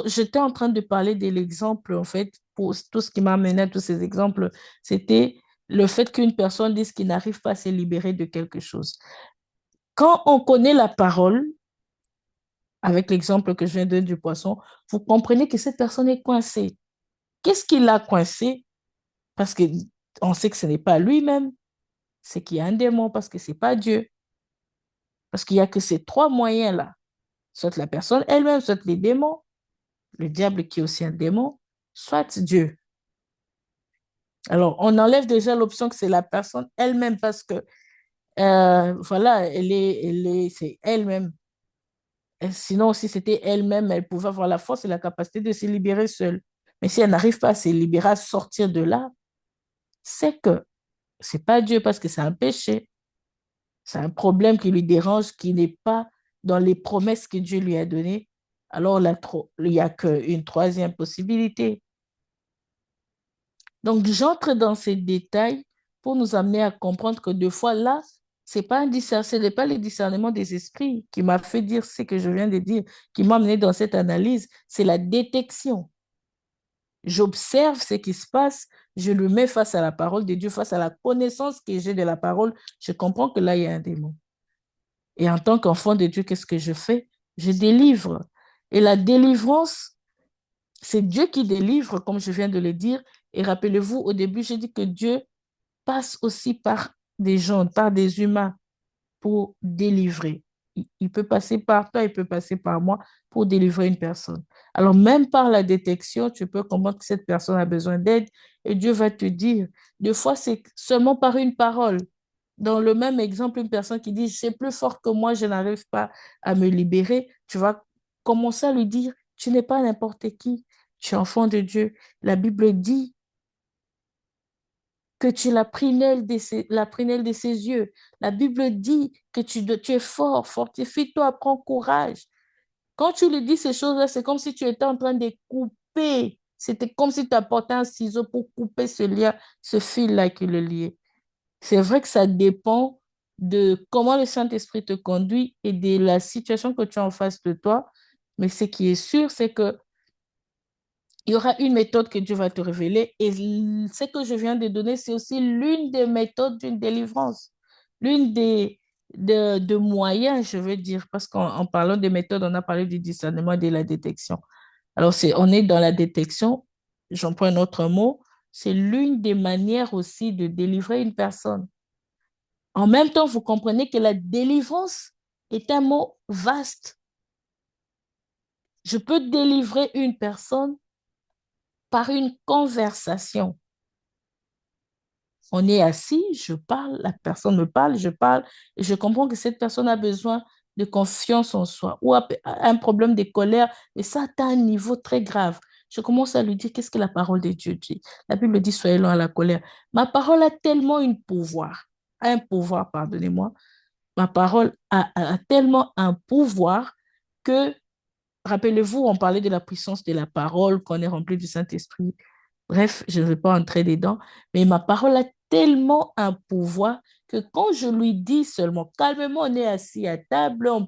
j'étais en train de parler de l'exemple, en fait, pour tout ce qui m'a amené à tous ces exemples, c'était le fait qu'une personne dise qu'il n'arrive pas à se libérer de quelque chose. Quand on connaît la parole, avec l'exemple que je viens de donner du poisson, vous comprenez que cette personne est coincée. Qu'est-ce qui l'a coincé? Parce qu'on sait que ce n'est pas lui-même, c'est qu'il y a un démon, parce que ce n'est pas Dieu. Parce qu'il n'y a que ces trois moyens-là. Soit la personne elle-même, soit les démons, le diable qui est aussi un démon, soit Dieu. Alors, on enlève déjà l'option que c'est la personne elle-même parce que, voilà, c'est elle-même. Et sinon, si c'était elle-même, elle pouvait avoir la force et la capacité de se libérer seule. Mais si elle n'arrive pas à se libérer, à sortir de là, c'est que c'est pas Dieu parce que c'est un péché. C'est un problème qui lui dérange, qui n'est pas dans les promesses que Dieu lui a données. Alors, il n'y a qu'une troisième possibilité. Donc, j'entre dans ces détails pour nous amener à comprendre que deux fois, là, ce n'est pas le discernement des esprits qui m'a fait dire ce que je viens de dire, qui m'a amené dans cette analyse, c'est la détection. J'observe ce qui se passe, je le mets face à la parole de Dieu, face à la connaissance que j'ai de la parole, je comprends que là, il y a un démon. Et en tant qu'enfant de Dieu, qu'est-ce que je fais? Je délivre. Et la délivrance, c'est Dieu qui délivre, comme je viens de le dire. Et rappelez-vous, au début, j'ai dit que Dieu passe aussi par des gens, par des humains pour délivrer. Il peut passer par toi, il peut passer par moi pour délivrer une personne. Alors, même par la détection, tu peux comprendre que cette personne a besoin d'aide et Dieu va te dire. Des fois, c'est seulement par une parole. Dans le même exemple, une personne qui dit, c'est plus fort que moi, je n'arrive pas à me libérer, tu vas commencer à lui dire, tu n'es pas n'importe qui, tu es enfant de Dieu. La Bible dit que tu es la prunelle de ses yeux. La Bible dit que tu es fort, fortifie-toi, prends courage. Quand tu lui dis ces choses-là, c'est comme si tu étais en train de couper. C'était comme si tu apportais un ciseau pour couper ce lien, ce fil-là qui le liait. C'est vrai que ça dépend de comment le Saint-Esprit te conduit et de la situation que tu as en face de toi. Mais ce qui est sûr, c'est que il y aura une méthode que Dieu va te révéler. Et ce que je viens de donner, c'est aussi l'une des méthodes d'une délivrance, l'une de moyens, je veux dire, parce qu'en parlant des méthodes, on a parlé du discernement et de la détection. Alors, on est dans la détection, j'emploie un autre mot, c'est l'une des manières aussi de délivrer une personne. En même temps, vous comprenez que la délivrance est un mot vaste. Je peux délivrer une personne par une conversation. On est assis, je parle, la personne me parle, je parle, et je comprends que cette personne a besoin de confiance en soi ou a un problème de colère, et ça atteint un niveau très grave. Je commence à lui dire qu'est-ce que la parole de Dieu dit. La Bible dit soyez lents à la colère. Ma parole a tellement un pouvoir, pardonnez-moi. Ma parole a tellement un pouvoir que, rappelez-vous, on parlait de la puissance de la parole, qu'on est rempli du Saint-Esprit. Bref, je ne vais pas entrer dedans, mais ma parole a tellement un pouvoir que quand je lui dis seulement, calmement, on est assis à table, on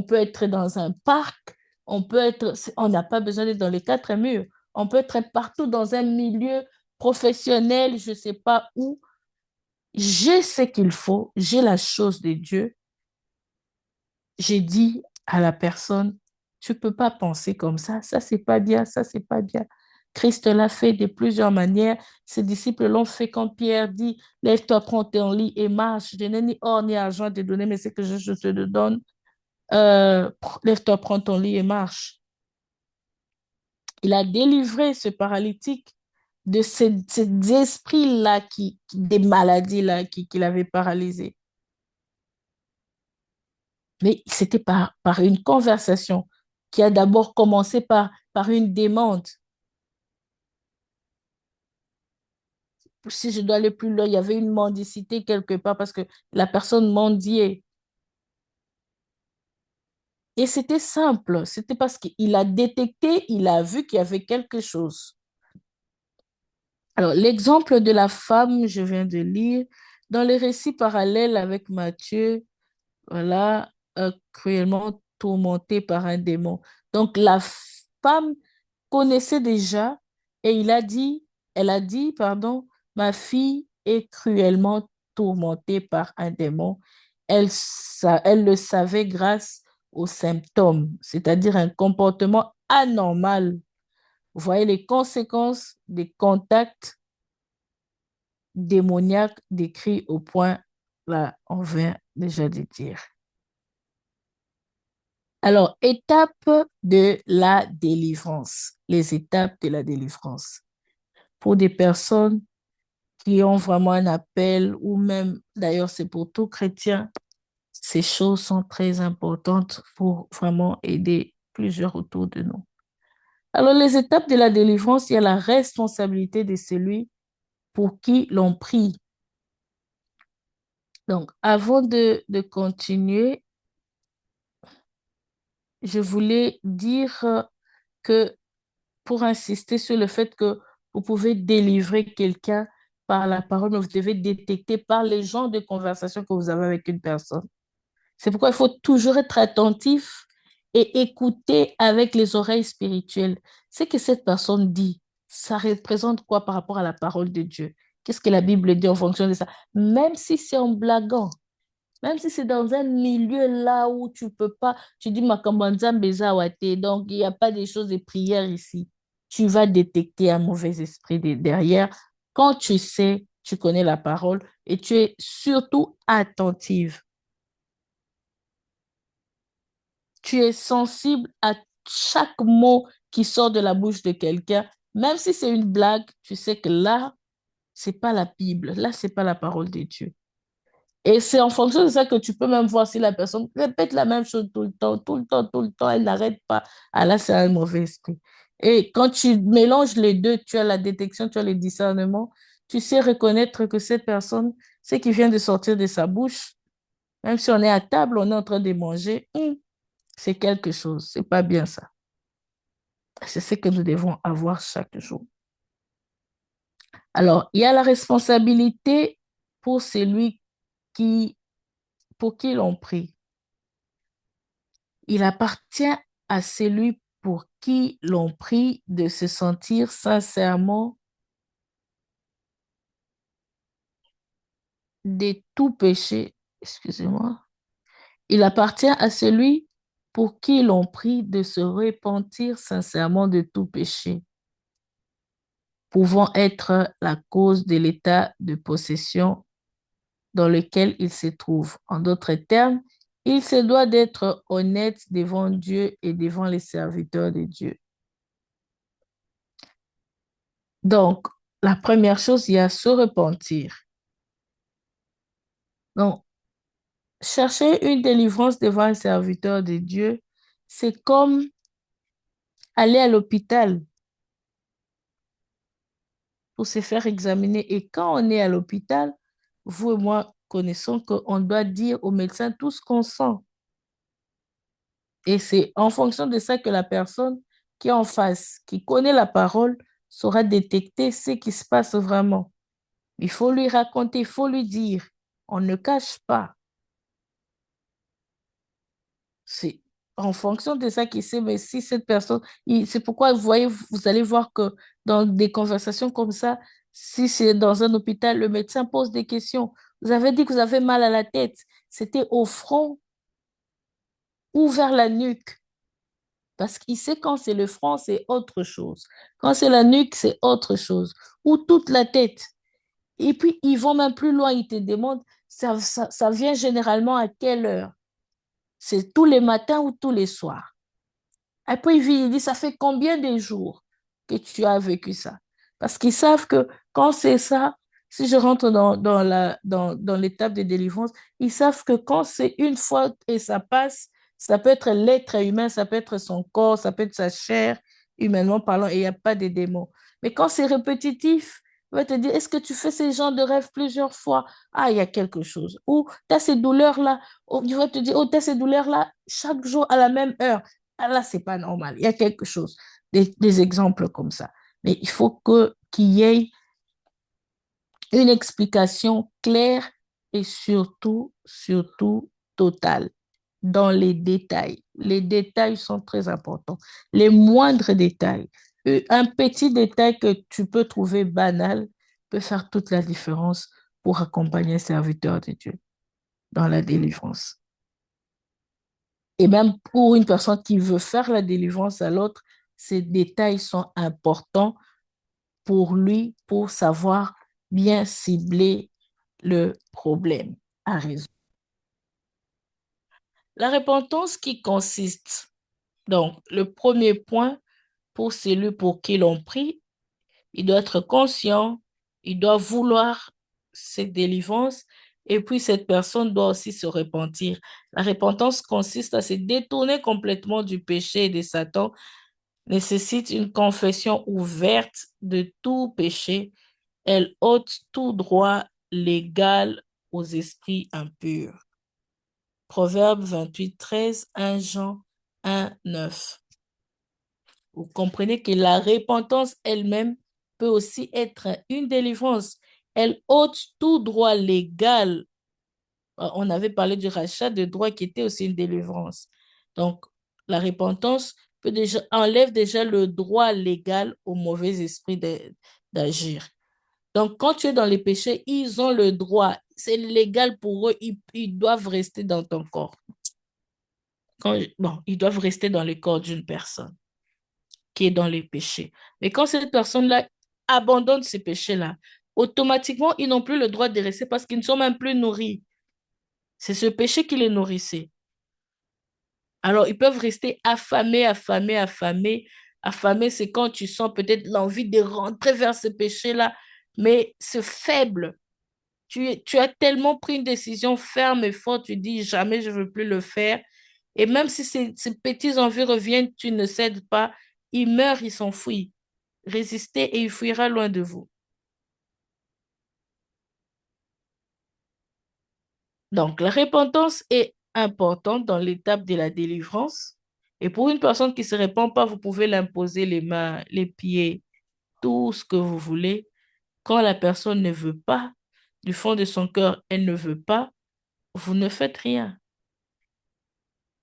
peut être dans un parc, on n'a pas besoin d'être dans les quatre murs, on peut être partout dans un milieu professionnel, je ne sais pas où. J'ai ce qu'il faut, j'ai la chose de Dieu. J'ai dit à la personne, tu ne peux pas penser comme ça c'est pas bien, ça c'est pas bien. Christ l'a fait de plusieurs manières. Ses disciples l'ont fait quand Pierre dit, lève-toi, prends ton lit et marche. Je n'ai ni or ni argent à te donner, mais c'est que je te le donne. Lève-toi, prends ton lit et marche. Il a délivré ce paralytique de ces esprits-là, des maladies-là qui l'avaient paralysé. Mais c'était par une conversation qui a d'abord commencé par une demande. Si je dois aller plus loin, il y avait une mendicité quelque part parce que la personne mendiait. Et c'était simple, c'était parce qu'il a détecté, il a vu qu'il y avait quelque chose. Alors, l'exemple de la femme, je viens de lire, dans les récits parallèles avec Matthieu, voilà, cruellement tourmentée par un démon. Donc, la femme connaissait déjà et elle a dit, pardon, ma fille est cruellement tourmentée par un démon. Elle le savait grâce aux symptômes, c'est-à-dire un comportement anormal. Vous voyez les conséquences des contacts démoniaques décrits au point, là, on vient déjà de dire. Alors, étape de la délivrance, les étapes de la délivrance. Pour des personnes qui ont vraiment un appel, ou même, d'ailleurs, c'est pour tout chrétien, ces choses sont très importantes pour vraiment aider plusieurs autour de nous. Alors, les étapes de la délivrance, il y a la responsabilité de celui pour qui l'on prie. Donc, avant de continuer, je voulais dire que pour insister sur le fait que vous pouvez délivrer quelqu'un par la parole, mais vous devez détecter par les genres de conversation que vous avez avec une personne. C'est pourquoi il faut toujours être attentif et écouter avec les oreilles spirituelles. Ce que cette personne dit, ça représente quoi par rapport à la parole de Dieu? Qu'est-ce que la Bible dit en fonction de ça? Même si c'est en blaguant, même si c'est dans un milieu là où tu peux pas, tu dis Makambanza Mbezawate, donc il n'y a pas des choses de prière ici. Tu vas détecter un mauvais esprit derrière quand tu sais, tu connais la parole et tu es surtout attentive. Tu es sensible à chaque mot qui sort de la bouche de quelqu'un, même si c'est une blague, tu sais que là, c'est pas la Bible, là, c'est pas la parole de Dieu. Et c'est en fonction de ça que tu peux même voir si la personne répète la même chose tout le temps, tout le temps, tout le temps, elle n'arrête pas. Ah là, c'est un mauvais esprit. Et quand tu mélanges les deux, tu as la détection, tu as le discernement, tu sais reconnaître que cette personne, ce qui vient de sortir de sa bouche, même si on est à table, on est en train de manger, c'est quelque chose, c'est pas bien ça. C'est ce que nous devons avoir chaque jour. Alors, il y a la responsabilité pour celui qui pour qui l'on prie. Il appartient à celui pour qui l'on prie de se sentir sincèrement de tout péché. Excusez-moi. Il appartient à celui pour qui l'on prie de se repentir sincèrement de tout péché, pouvant être la cause de l'état de possession dans lequel il se trouve. En d'autres termes, il se doit d'être honnête devant Dieu et devant les serviteurs de Dieu. Donc, la première chose, il y a se repentir. Donc, chercher une délivrance devant un serviteur de Dieu, c'est comme aller à l'hôpital pour se faire examiner. Et quand on est à l'hôpital, vous et moi connaissons qu'on doit dire au médecin tout ce qu'on sent. Et c'est en fonction de ça que la personne qui est en face, qui connaît la parole, saura détecter ce qui se passe vraiment. Il faut lui raconter, il faut lui dire. On ne cache pas. C'est en fonction de ça qu'il sait, mais si cette personne, c'est pourquoi vous voyez, vous allez voir que dans des conversations comme ça, si c'est dans un hôpital, le médecin pose des questions. Vous avez dit que vous avez mal à la tête. C'était au front ou vers la nuque? Parce qu'il sait quand c'est le front, c'est autre chose. Quand c'est la nuque, c'est autre chose. Ou toute la tête. Et puis, ils vont même plus loin. Ils te demandent, ça vient généralement à quelle heure? C'est tous les matins ou tous les soirs? Après, il dit, ça fait combien de jours que tu as vécu ça? Parce qu'ils savent que quand c'est ça, si je rentre dans l'étape de délivrance, ils savent que quand c'est une fois et ça passe, ça peut être l'être humain, ça peut être son corps, ça peut être sa chair, humainement parlant, et il n'y a pas de démons. Mais quand c'est répétitif, il va te dire, est-ce que tu fais ces genres de rêves plusieurs fois? Ah, il y a quelque chose. Ou tu as ces douleurs-là. Ou il va te dire, oh, tu as ces douleurs-là chaque jour à la même heure. Ah, là, c'est pas normal. Il y a quelque chose. Des exemples comme ça. Mais il faut qu'il y ait une explication claire et surtout totale dans les détails. Les détails sont très importants. Les moindres détails. Un petit détail que tu peux trouver banal peut faire toute la différence pour accompagner un serviteur de Dieu dans la délivrance. Et même pour une personne qui veut faire la délivrance à l'autre, ces détails sont importants pour lui, pour savoir bien cibler le problème à résoudre. La repentance qui consiste, donc, le premier point pour celui pour qui l'on prie, il doit être conscient, il doit vouloir cette délivrance, et puis cette personne doit aussi se repentir. La repentance consiste à se détourner complètement du péché et de Satan, nécessite une confession ouverte de tout péché. Elle ôte tout droit légal aux esprits impurs. Proverbe 28, 13, 1 Jean 1, 9. Vous comprenez que la repentance elle-même peut aussi être une délivrance. Elle ôte tout droit légal. On avait parlé du rachat de droits qui était aussi une délivrance. Donc, la repentance enlève déjà le droit légal au mauvais esprit d'agir. Donc, quand tu es dans les péchés, ils ont le droit. C'est légal pour eux. Ils doivent rester dans ton corps. Bon, ils doivent rester dans le corps d'une personne qui est dans les péchés. Mais quand cette personne-là abandonne ces péchés-là, automatiquement, ils n'ont plus le droit de rester parce qu'ils ne sont même plus nourris. C'est ce péché qui les nourrissait. Alors, ils peuvent rester affamés, affamés, affamés. Affamés, c'est quand tu sens peut-être l'envie de rentrer vers ce péché-là, mais c'est faible. Tu as tellement pris une décision ferme et forte, tu dis jamais je ne veux plus le faire. Et même si ces petites envies reviennent, tu ne cèdes pas. Il meurt, il s'enfuit. Résistez et il fuira loin de vous. Donc, la repentance est importante dans l'étape de la délivrance. Et pour une personne qui ne se répand pas, vous pouvez l'imposer les mains, les pieds, tout ce que vous voulez. Quand la personne ne veut pas, du fond de son cœur, elle ne veut pas, vous ne faites rien.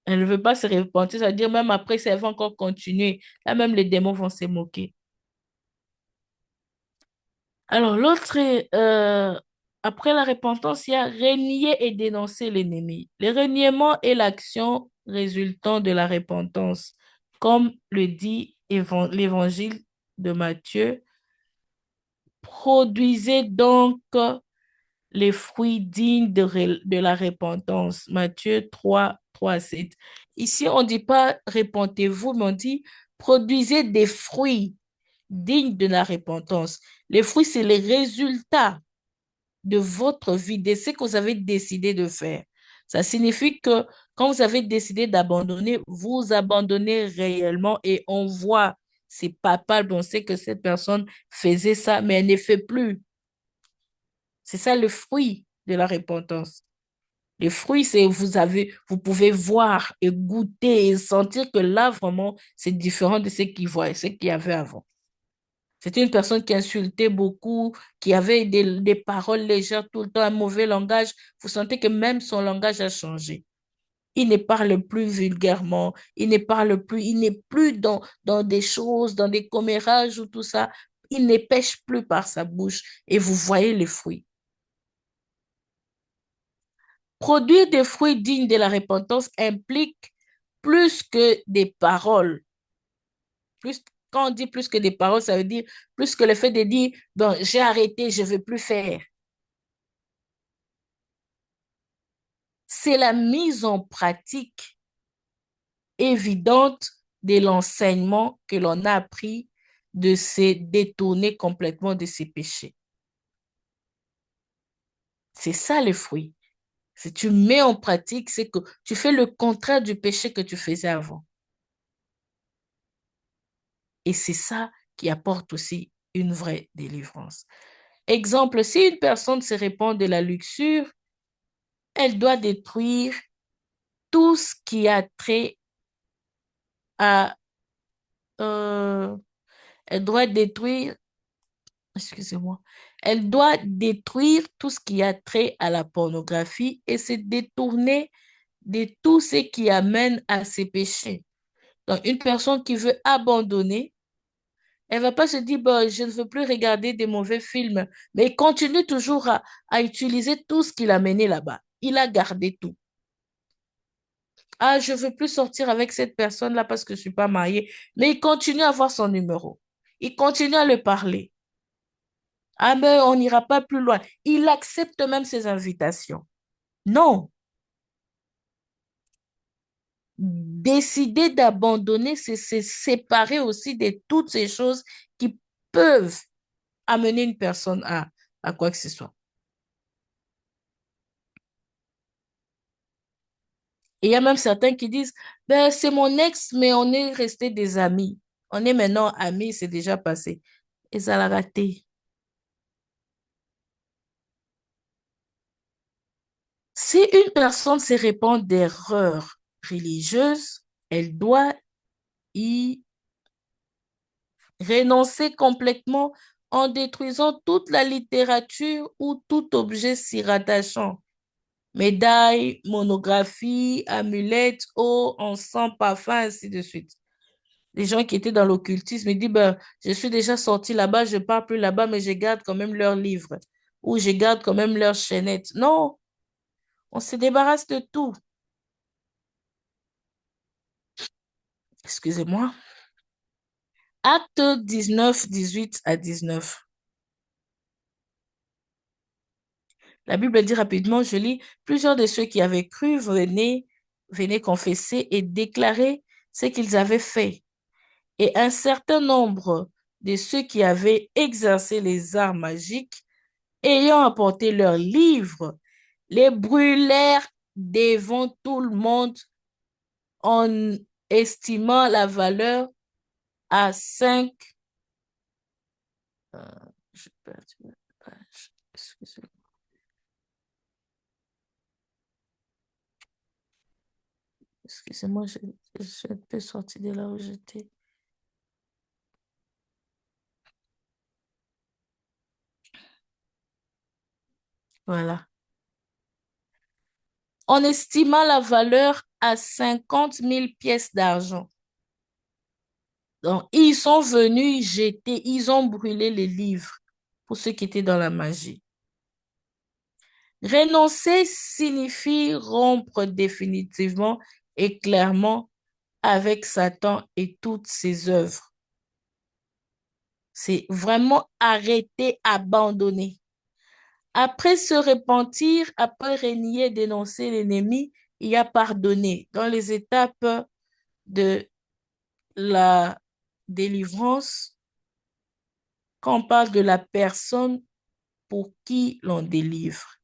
Elle ne veut pas se repentir, c'est-à-dire même après, ça va encore continuer. Là, même les démons vont se moquer. Alors, l'autre est, après la repentance, il y a renier et dénoncer l'ennemi. Le reniement est l'action résultant de la repentance. Comme le dit l'évangile de Matthieu, produisez donc les fruits dignes de la repentance. Matthieu 3, 3 à 7. Ici, on ne dit pas repentez-vous, mais on dit produisez des fruits dignes de la repentance. Les fruits, c'est les résultats de votre vie, de ce que vous avez décidé de faire. Ça signifie que quand vous avez décidé d'abandonner, vous abandonnez réellement et on voit, c'est palpable, on sait que cette personne faisait ça, mais elle ne fait plus. C'est ça le fruit de la repentance. Le fruit, c'est vous pouvez voir et goûter et sentir que là, vraiment, c'est différent de ce qu'il voit, ce qu'il y avait avant. C'était une personne qui insultait beaucoup, qui avait des paroles légères tout le temps, un mauvais langage. Vous sentez que même son langage a changé. Il ne parle plus vulgairement, il n'est plus dans des choses, dans des commérages ou tout ça. Il ne pêche plus par sa bouche et vous voyez les fruits. Produire des fruits dignes de la repentance implique plus que des paroles. Plus, quand on dit plus que des paroles, ça veut dire plus que le fait de dire, bon, j'ai arrêté, je ne veux plus faire. C'est la mise en pratique évidente de l'enseignement que l'on a appris de se détourner complètement de ses péchés. C'est ça le fruit. Si tu mets en pratique, c'est que tu fais le contraire du péché que tu faisais avant. Et c'est ça qui apporte aussi une vraie délivrance. Exemple, si une personne se répand de la luxure, elle doit détruire tout ce qui a trait à... euh, elle doit détruire, excusez-moi, elle doit détruire tout ce qui a trait à la pornographie et se détourner de tout ce qui amène à ces péchés. Donc, une personne qui veut abandonner, elle va pas se dire, bon, je ne veux plus regarder des mauvais films, mais il continue toujours à utiliser tout ce qu'il a mené là-bas. Il a gardé tout. Ah, je veux plus sortir avec cette personne-là parce que je suis pas mariée, mais il continue à avoir son numéro. Il continue à le parler. Ah, mais on n'ira pas plus loin. Il accepte même ses invitations. Non. Décider d'abandonner, c'est se séparer aussi de toutes ces choses qui peuvent amener une personne à quoi que ce soit. Et il y a même certains qui disent, ben, c'est mon ex, mais on est resté des amis. On est maintenant amis, c'est déjà passé. Et ça l'a raté. Si une personne se répand d'erreurs religieuses, elle doit y renoncer complètement en détruisant toute la littérature ou tout objet s'y rattachant. Médailles, monographies, amulettes, eau, encens, parfum, ainsi de suite. Les gens qui étaient dans l'occultisme, ils disent, ben, je suis déjà sorti là-bas, je ne pars plus là-bas, mais je garde quand même leurs livres ou je garde quand même leurs chaînettes. Non, on se débarrasse de tout. Excusez-moi. Acte 19, 18 à 19. La Bible dit rapidement, je lis, plusieurs de ceux qui avaient cru venaient confesser et déclarer ce qu'ils avaient fait. Et un certain nombre de ceux qui avaient exercé les arts magiques, ayant apporté leurs livres, les brûlèrent devant tout le monde en estimant la valeur à 5. Je perds la page. Excusez-moi. Excusez-moi, je suis un peu sortie de là où j'étais. Voilà. en estimant la valeur à 50 000 pièces d'argent. Donc, ils sont venus jeter, ils ont brûlé les livres pour ceux qui étaient dans la magie. Renoncer signifie rompre définitivement et clairement avec Satan et toutes ses œuvres. C'est vraiment arrêter, abandonner. Après se repentir, après renier, dénoncer l'ennemi, il y a pardonner. Dans les étapes de la délivrance, quand on parle de la personne pour qui l'on délivre,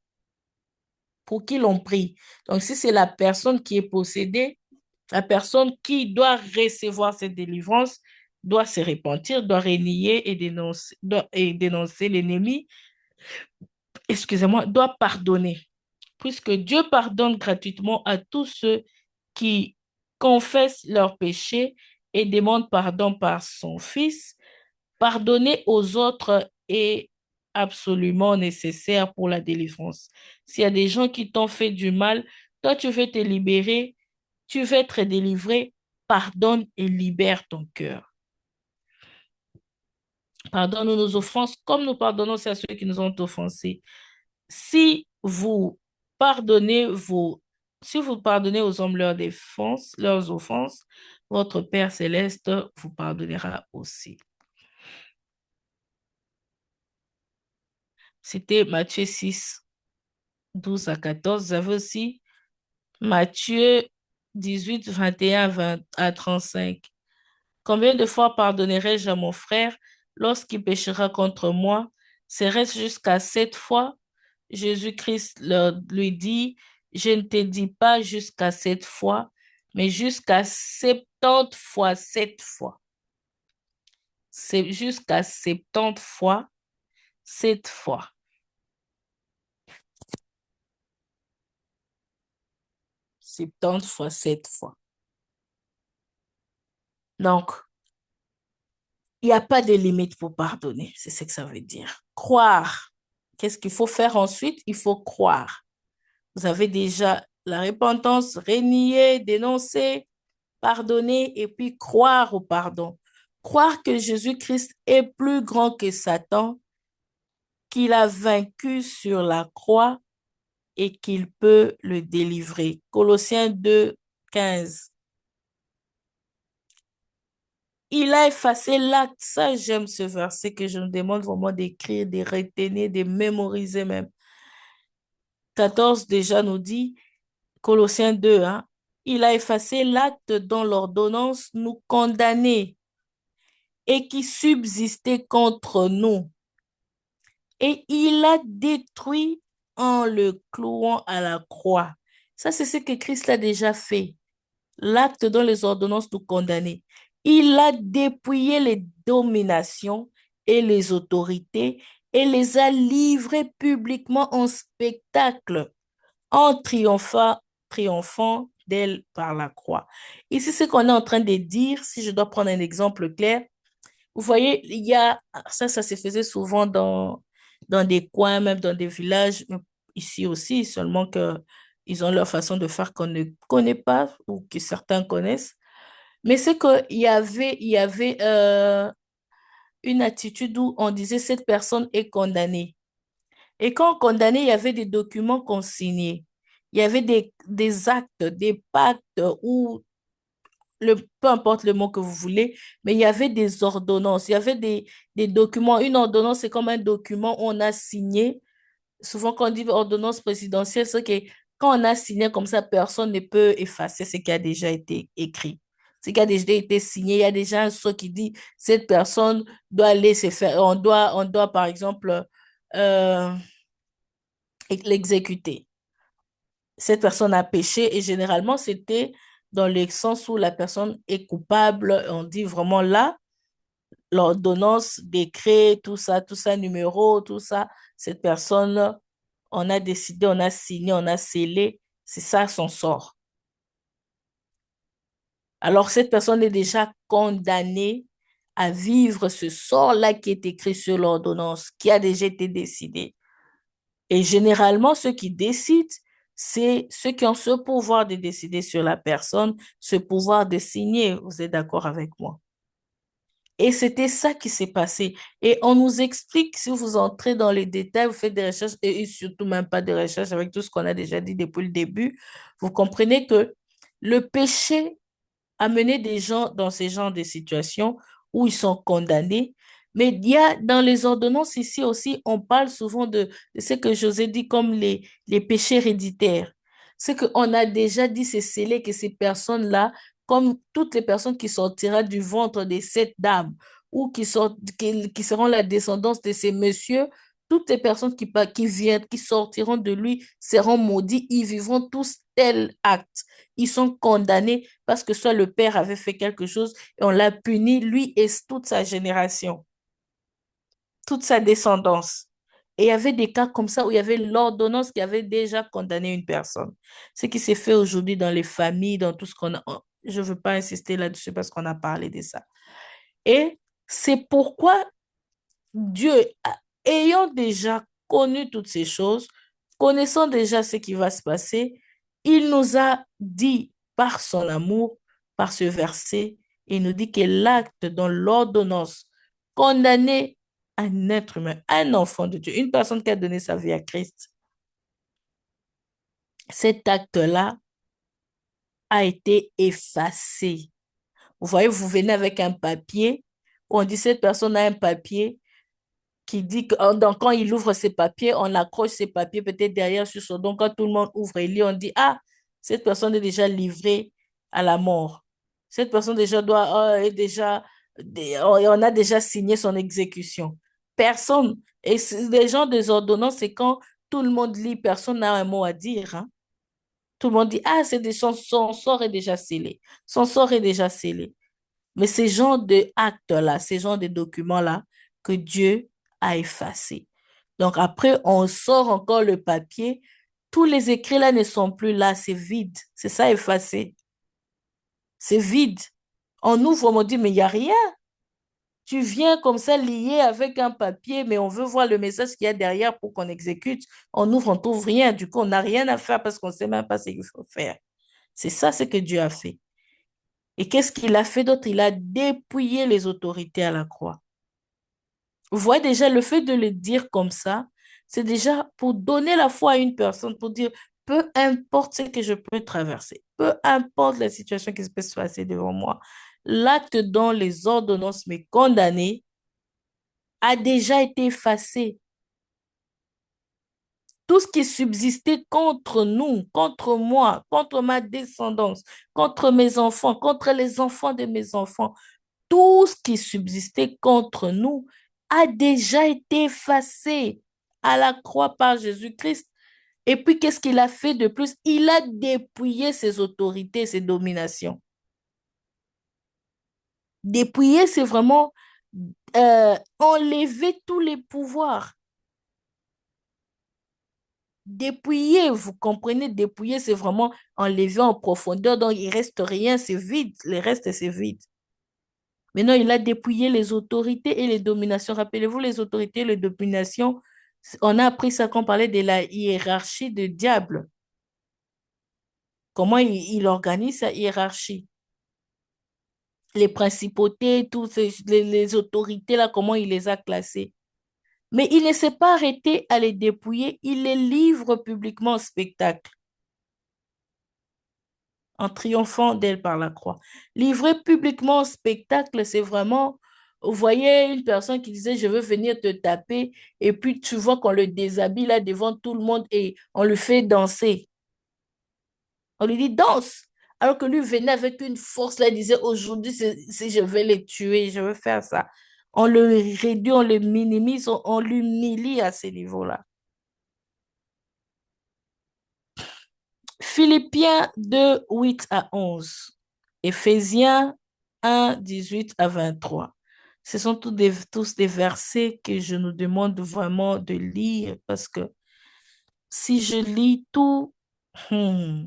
pour qui l'on prie. Donc, si c'est la personne qui est possédée, la personne qui doit recevoir cette délivrance doit se repentir, doit renier et dénoncer l'ennemi, excusez-moi, doit pardonner. Puisque Dieu pardonne gratuitement à tous ceux qui confessent leurs péchés et demandent pardon par son Fils, pardonner aux autres est absolument nécessaire pour la délivrance. S'il y a des gens qui t'ont fait du mal, toi tu veux te libérer, tu veux être délivré, pardonne et libère ton cœur. Pardonne nos offenses comme nous pardonnons à ceux qui nous ont offensés. Si vous pardonnez vos, si vous pardonnez aux hommes leurs offenses, votre Père céleste vous pardonnera aussi. C'était Matthieu 6, 12 à 14. Vous avez aussi Matthieu 18, 21 à 35. Combien de fois pardonnerai-je à mon frère lorsqu'il péchera contre moi? Serait-ce jusqu'à 7 fois? Jésus-Christ lui dit, je ne te dis pas jusqu'à 7 fois, mais jusqu'à 70 fois 7 fois. C'est jusqu'à 70 fois 7 fois. 70 fois 7 fois. Donc, il n'y a pas de limite pour pardonner, c'est ce que ça veut dire. Croire. Qu'est-ce qu'il faut faire ensuite? Il faut croire. Vous avez déjà la repentance, renier, dénoncer, pardonner et puis croire au pardon. Croire que Jésus-Christ est plus grand que Satan, qu'il a vaincu sur la croix et qu'il peut le délivrer. Colossiens 2, 15. Il a effacé l'acte. Ça, j'aime ce verset que je nous demande vraiment d'écrire, de retenir, de mémoriser même. 14 déjà nous dit, Colossiens 2, hein, il a effacé l'acte dont l'ordonnance nous condamnait et qui subsistait contre nous. Et il l'a détruit en le clouant à la croix. Ça, c'est ce que Christ a déjà fait. L'acte dont les ordonnances nous condamnaient. Il a dépouillé les dominations et les autorités et les a livrées publiquement en spectacle en triomphant d'elle par la croix. Ici, ce qu'on est en train de dire, si je dois prendre un exemple clair, vous voyez, il y a, ça se faisait souvent dans des coins, même dans des villages, ici aussi, seulement que ils ont leur façon de faire qu'on ne connaît pas ou que certains connaissent. Mais c'est qu'il y avait une attitude où on disait cette personne est condamnée. Et quand on condamnait, il y avait des documents qu'on signait. Il y avait des actes, des pactes ou peu importe le mot que vous voulez, mais il y avait des ordonnances, il y avait des documents. Une ordonnance, c'est comme un document où on a signé. Souvent, quand on dit ordonnance présidentielle, c'est que quand on a signé comme ça, personne ne peut effacer ce qui a déjà été écrit. Ce qui a déjà été signé, il y a déjà un sceau qui dit cette personne doit aller se faire, on doit par exemple, euh, l'exécuter. Cette personne a péché et généralement, c'était dans le sens où la personne est coupable. On dit vraiment là, l'ordonnance, décret, tout ça, numéro, tout ça, cette personne, on a décidé, on a signé, on a scellé, c'est ça son sort. Alors, cette personne est déjà condamnée à vivre ce sort-là qui est écrit sur l'ordonnance, qui a déjà été décidé. Et généralement, ceux qui décident, c'est ceux qui ont ce pouvoir de décider sur la personne, ce pouvoir de signer. Vous êtes d'accord avec moi? Et c'était ça qui s'est passé. Et on nous explique, si vous entrez dans les détails, vous faites des recherches, et surtout même pas de recherches avec tout ce qu'on a déjà dit depuis le début, vous comprenez que le péché amener des gens dans ces genres de situations où ils sont condamnés. Mais il y a dans les ordonnances ici aussi, on parle souvent de ce que José dit comme les péchés héréditaires. C'est qu'on a déjà dit, c'est scellé que ces personnes-là, comme toutes les personnes qui sortiront du ventre de cette dame ou qui seront la descendance de ces messieurs, toutes les personnes qui viennent, qui sortiront de lui seront maudits, ils vivront tous tel acte. Ils sont condamnés parce que soit le père avait fait quelque chose et on l'a puni, lui et toute sa génération, toute sa descendance. Et il y avait des cas comme ça où il y avait l'ordonnance qui avait déjà condamné une personne. Ce qui s'est fait aujourd'hui dans les familles, dans tout ce qu'on a. Je ne veux pas insister là-dessus parce qu'on a parlé de ça. Et c'est pourquoi Dieu, ayant déjà connu toutes ces choses, connaissant déjà ce qui va se passer, il nous a dit par son amour, par ce verset, il nous dit que l'acte dans l'ordonnance condamné un être humain, un enfant de Dieu, une personne qui a donné sa vie à Christ, cet acte-là a été effacé. Vous voyez, vous venez avec un papier, on dit cette personne a un papier, qui dit que donc, quand il ouvre ses papiers, on accroche ses papiers peut-être derrière sur son dos. Quand tout le monde ouvre et lit, on dit, ah, cette personne est déjà livrée à la mort. Cette personne déjà est déjà, on a déjà signé son exécution. Personne, et les gens des ordonnances, c'est quand tout le monde lit, personne n'a un mot à dire. Hein. Tout le monde dit, ah, son sort est déjà scellé. Son sort est déjà scellé. Mais ces genres de actes-là, ces genres de documents-là, que Dieu a effacés. Donc après, on sort encore le papier. Tous les écrits-là ne sont plus là, c'est vide. C'est ça effacé. C'est vide. On ouvre, on dit, mais il n'y a rien. Tu viens comme ça lié avec un papier, mais on veut voir le message qu'il y a derrière pour qu'on exécute. On ouvre, on trouve rien. Du coup, on n'a rien à faire parce qu'on ne sait même pas ce qu'il faut faire. C'est ça ce que Dieu a fait. Et qu'est-ce qu'il a fait d'autre? Il a dépouillé les autorités à la croix. Vous voyez déjà, le fait de le dire comme ça, c'est déjà pour donner la foi à une personne, pour dire, peu importe ce que je peux traverser, peu importe la situation qui peut se passer devant moi, l'acte dont les ordonnances me condamnaient a déjà été effacé. Tout ce qui subsistait contre nous, contre moi, contre ma descendance, contre mes enfants, contre les enfants de mes enfants, tout ce qui subsistait contre nous a déjà été effacé à la croix par Jésus-Christ. Et puis, qu'est-ce qu'il a fait de plus? Il a dépouillé ses autorités, ses dominations. Dépouiller, c'est vraiment enlever tous les pouvoirs. Dépouiller, vous comprenez, dépouiller, c'est vraiment enlever en profondeur. Donc, il reste rien, c'est vide. Le reste, c'est vide. Maintenant, il a dépouillé les autorités et les dominations. Rappelez-vous, les autorités et les dominations, on a appris ça quand on parlait de la hiérarchie du diable. Comment il organise sa hiérarchie. Les principautés, toutes les autorités, là, comment il les a classées. Mais il ne s'est pas arrêté à les dépouiller, il les livre publiquement au spectacle, en triomphant d'elle par la croix. Livrer publiquement au spectacle, c'est vraiment, vous voyez une personne qui disait, je veux venir te taper, et puis tu vois qu'on le déshabille là devant tout le monde et on le fait danser. On lui dit, danse. Alors que lui venait avec une force là, il disait, aujourd'hui, je vais les tuer, je veux faire ça. On le réduit, on le minimise, on l'humilie à ce niveau-là. Philippiens 2 8 à 11. Éphésiens 1 18 à 23. Ce sont tous des versets que je nous demande vraiment de lire parce que si je lis tout, hmm,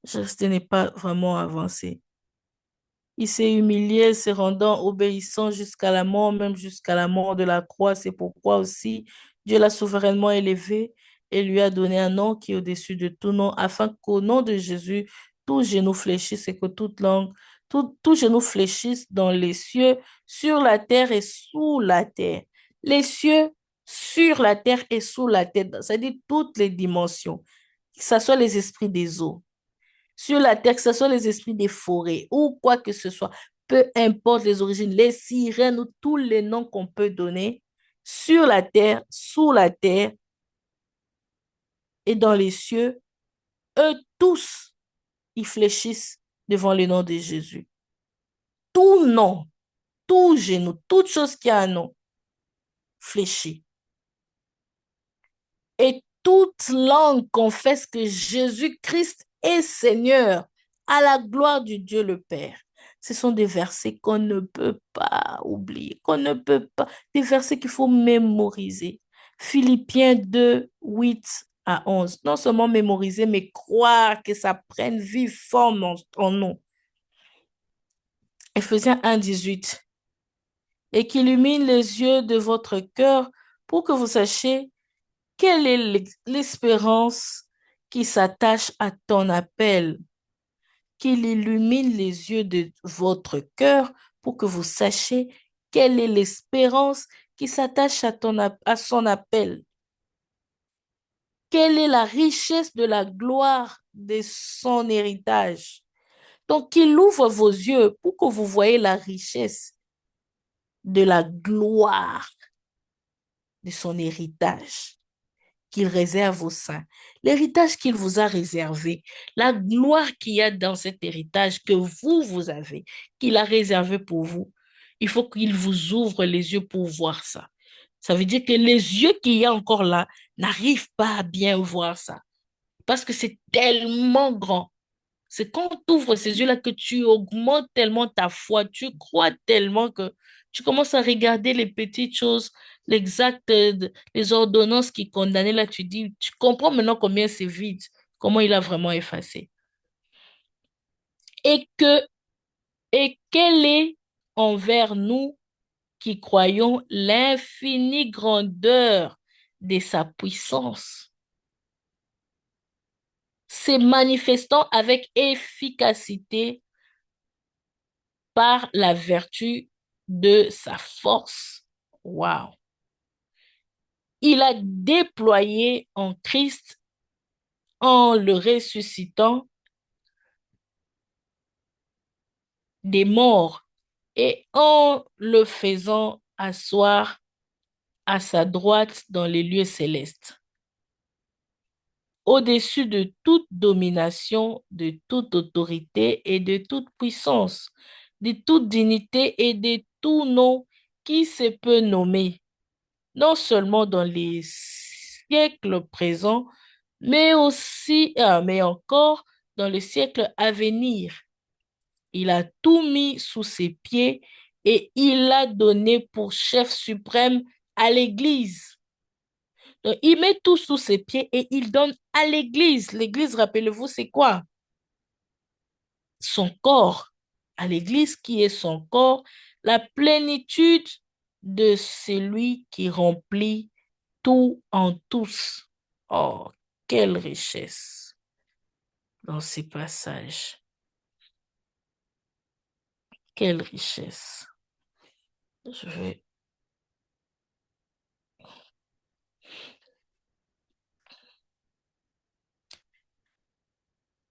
je n'ai pas vraiment avancé. Il s'est humilié, se rendant obéissant jusqu'à la mort, même jusqu'à la mort de la croix. C'est pourquoi aussi Dieu l'a souverainement élevé et lui a donné un nom qui est au-dessus de tout nom, afin qu'au nom de Jésus, tout genou fléchisse et que toute langue, tout genou fléchisse dans les cieux, sur la terre et sous la terre. Les cieux, sur la terre et sous la terre, c'est-à-dire toutes les dimensions, que ce soit les esprits des eaux, sur la terre, que ce soit les esprits des forêts ou quoi que ce soit, peu importe les origines, les sirènes ou tous les noms qu'on peut donner, sur la terre, sous la terre et dans les cieux, eux tous, ils fléchissent devant le nom de Jésus. Tout nom, tout genou, toute chose qui a un nom, fléchit. Et toute langue confesse que Jésus-Christ est Seigneur à la gloire du Dieu le Père. Ce sont des versets qu'on ne peut pas oublier, qu'on ne peut pas, des versets qu'il faut mémoriser. Philippiens 2, 8 à 11. Non seulement mémoriser, mais croire que ça prenne vive forme en nous. Éphésiens 1, 18. Et qu'il illumine les yeux de votre cœur pour que vous sachiez quelle est l'espérance qui s'attache à ton appel, qu'il illumine les yeux de votre cœur pour que vous sachiez quelle est l'espérance qui s'attache à son appel, quelle est la richesse de la gloire de son héritage. Donc, qu'il ouvre vos yeux pour que vous voyez la richesse de la gloire de son héritage qu'il réserve aux saints, l'héritage qu'il vous a réservé, la gloire qu'il y a dans cet héritage que vous avez, qu'il a réservé pour vous. Il faut qu'il vous ouvre les yeux pour voir ça. Ça veut dire que les yeux qu'il y a encore là n'arrivent pas à bien voir ça parce que c'est tellement grand. C'est quand tu ouvres ces yeux-là que tu augmentes tellement ta foi, tu crois tellement que tu commences à regarder les petites choses, l'exact, les ordonnances qui condamnaient là, tu dis, tu comprends maintenant combien c'est vide, comment il a vraiment effacé. Et que, et quelle est envers nous qui croyons l'infinie grandeur de sa puissance, se manifestant avec efficacité par la vertu de sa force. Wow. Il a déployé en Christ en le ressuscitant des morts et en le faisant asseoir à sa droite dans les lieux célestes, au-dessus de toute domination, de toute autorité et de toute puissance, de toute dignité et de tout nom qui se peut nommer, non seulement dans les siècles présents, mais aussi, mais encore dans le siècle à venir. Il a tout mis sous ses pieds et il l'a donné pour chef suprême à l'Église. Donc, il met tout sous ses pieds et il donne à l'Église. L'Église, rappelez-vous, c'est quoi? Son corps. À l'Église qui est son corps, la plénitude de celui qui remplit tout en tous. Oh, quelle richesse dans ces passages. Quelle richesse. Je vais...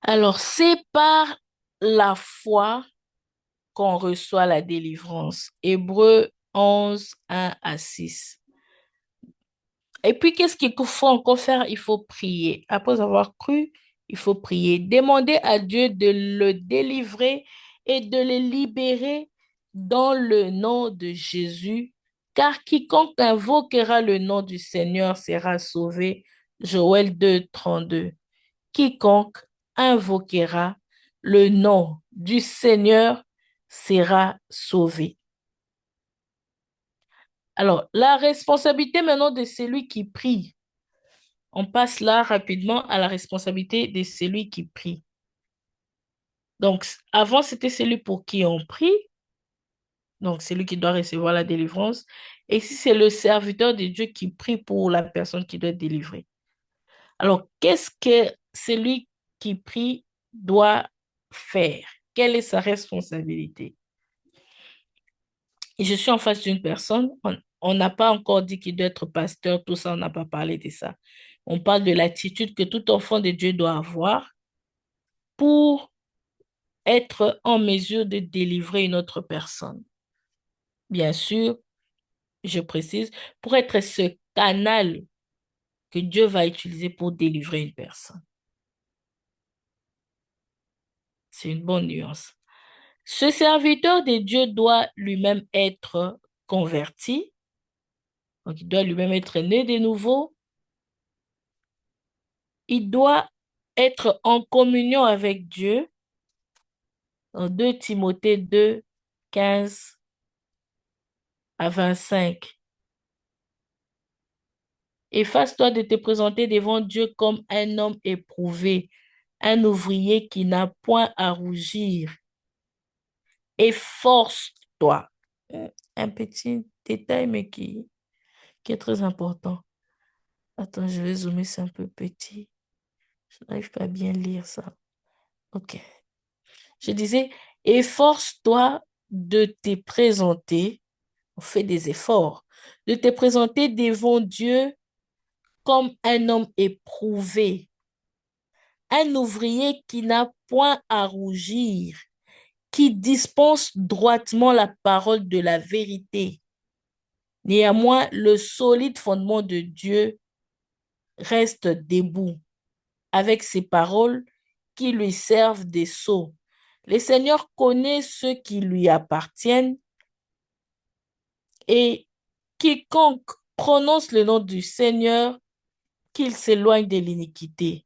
Alors, c'est par la foi qu'on reçoit la délivrance. Hébreux 11, 1 à 6. Et puis, qu'est-ce qu'il faut encore faire? Il faut prier. Après avoir cru, il faut prier. Demander à Dieu de le délivrer et de le libérer dans le nom de Jésus, car quiconque invoquera le nom du Seigneur sera sauvé. Joël 2, 32. Quiconque invoquera le nom du Seigneur sera sauvé. Alors, la responsabilité maintenant de celui qui prie. On passe là rapidement à la responsabilité de celui qui prie. Donc, avant, c'était celui pour qui on prie, donc celui qui doit recevoir la délivrance. Et ici, c'est le serviteur de Dieu qui prie pour la personne qui doit être délivrée. Alors, qu'est-ce que celui qui prie doit faire? Quelle est sa responsabilité? Et je suis en face d'une personne, on n'a pas encore dit qu'il doit être pasteur, tout ça, on n'a pas parlé de ça. On parle de l'attitude que tout enfant de Dieu doit avoir pour être en mesure de délivrer une autre personne. Bien sûr, je précise, pour être ce canal que Dieu va utiliser pour délivrer une personne. C'est une bonne nuance. Ce serviteur de Dieu doit lui-même être converti, donc il doit lui-même être né de nouveau. Il doit être en communion avec Dieu, en 2 Timothée 2, 15 à 25. Efface-toi de te présenter devant Dieu comme un homme éprouvé, un ouvrier qui n'a point à rougir. Efforce-toi. Un petit détail, mais qui est très important. Attends, je vais zoomer, c'est un peu petit. Je n'arrive pas à bien lire ça. OK. Je disais, efforce-toi de te présenter, on fait des efforts, de te présenter devant Dieu comme un homme éprouvé, un ouvrier qui n'a point à rougir, qui dispense droitement la parole de la vérité. Néanmoins, le solide fondement de Dieu reste debout avec ses paroles qui lui servent des sceaux. Le Seigneur connaît ceux qui lui appartiennent et quiconque prononce le nom du Seigneur, qu'il s'éloigne de l'iniquité.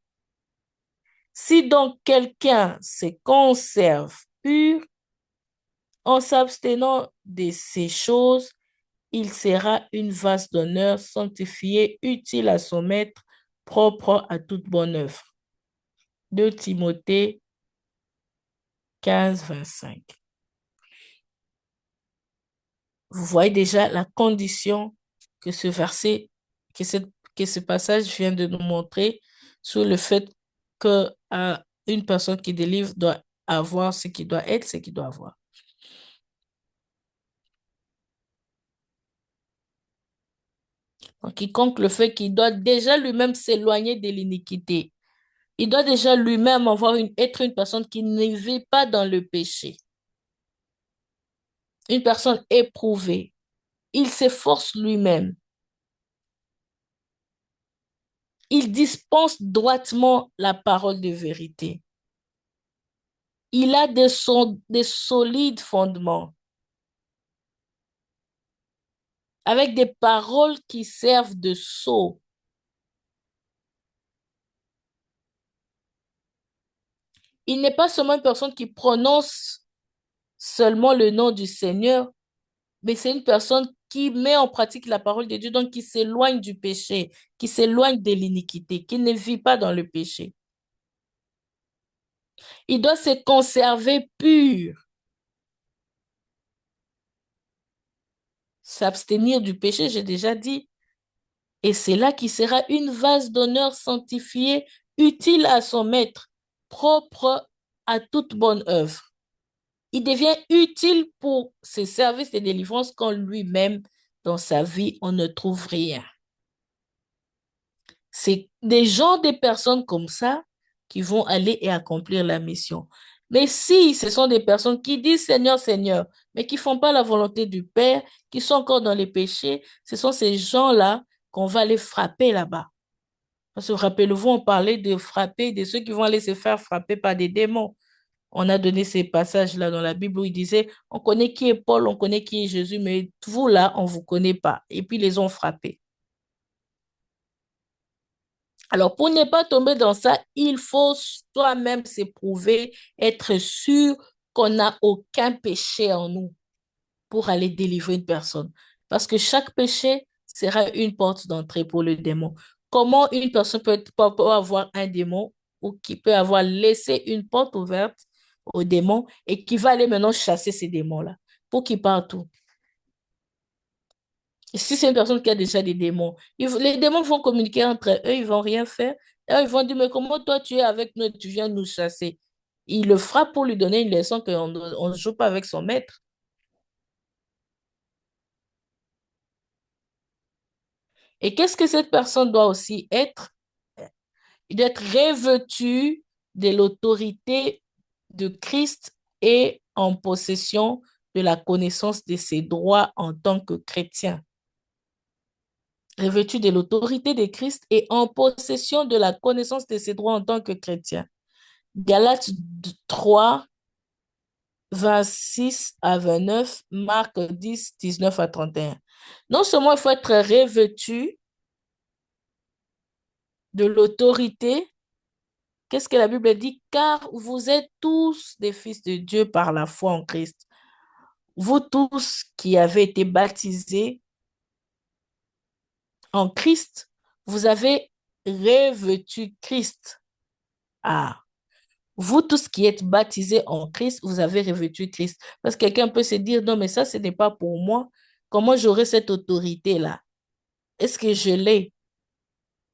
Si donc quelqu'un se conserve pur en s'abstenant de ces choses, il sera une vase d'honneur, sanctifiée, utile à son maître, propre à toute bonne œuvre. 2 Timothée 15, 25. Vous voyez déjà la condition que ce verset, que, cette, que ce passage vient de nous montrer sur le fait que une personne qui délivre doit avoir ce qui doit être, ce qu'il doit avoir. Donc, quiconque le fait qu'il doit déjà lui-même s'éloigner de l'iniquité. Il doit déjà lui-même être une personne qui ne vit pas dans le péché. Une personne éprouvée. Il s'efforce lui-même. Il dispense droitement la parole de vérité. Il a des solides fondements avec des paroles qui servent de sceau. Il n'est pas seulement une personne qui prononce seulement le nom du Seigneur, mais c'est une personne qui met en pratique la parole de Dieu, donc qui s'éloigne du péché, qui s'éloigne de l'iniquité, qui ne vit pas dans le péché. Il doit se conserver pur, s'abstenir du péché, j'ai déjà dit. Et c'est là qu'il sera une vase d'honneur sanctifiée, utile à son maître, propre à toute bonne œuvre. Il devient utile pour ses services de délivrance quand lui-même, dans sa vie, on ne trouve rien. C'est des gens, des personnes comme ça qui vont aller et accomplir la mission. Mais si ce sont des personnes qui disent Seigneur, Seigneur, mais qui ne font pas la volonté du Père, qui sont encore dans les péchés, ce sont ces gens-là qu'on va les frapper là-bas. Parce que rappelez-vous, on parlait de frapper, de ceux qui vont aller se faire frapper par des démons. On a donné ces passages-là dans la Bible où il disait, on connaît qui est Paul, on connaît qui est Jésus, mais vous là, on ne vous connaît pas. Et puis, ils les ont frappés. Alors, pour ne pas tomber dans ça, il faut soi-même s'éprouver, être sûr qu'on n'a aucun péché en nous pour aller délivrer une personne. Parce que chaque péché sera une porte d'entrée pour le démon. Comment une personne peut avoir un démon ou qui peut avoir laissé une porte ouverte au démon et qui va aller maintenant chasser ces démons-là pour qu'ils partent où? Si c'est une personne qui a déjà des démons, les démons vont communiquer entre eux, ils vont rien faire Et ils vont dire, mais comment toi tu es avec nous et tu viens nous chasser? Il le frappe pour lui donner une leçon qu'on ne joue pas avec son maître. Et qu'est-ce que cette personne doit aussi être? Il doit être revêtu de l'autorité de Christ et en possession de la connaissance de ses droits en tant que chrétien. Revêtu de l'autorité de Christ et en possession de la connaissance de ses droits en tant que chrétien. Galates 3, 26 à 29, Marc 10, 19 à 31. Non seulement il faut être revêtu de l'autorité, qu'est-ce que la Bible dit? Car vous êtes tous des fils de Dieu par la foi en Christ. Vous tous qui avez été baptisés en Christ, vous avez revêtu Christ. Ah, vous tous qui êtes baptisés en Christ, vous avez revêtu Christ. Parce que quelqu'un peut se dire, non, mais ça, ce n'est pas pour moi. Comment j'aurai cette autorité-là? Est-ce que je l'ai?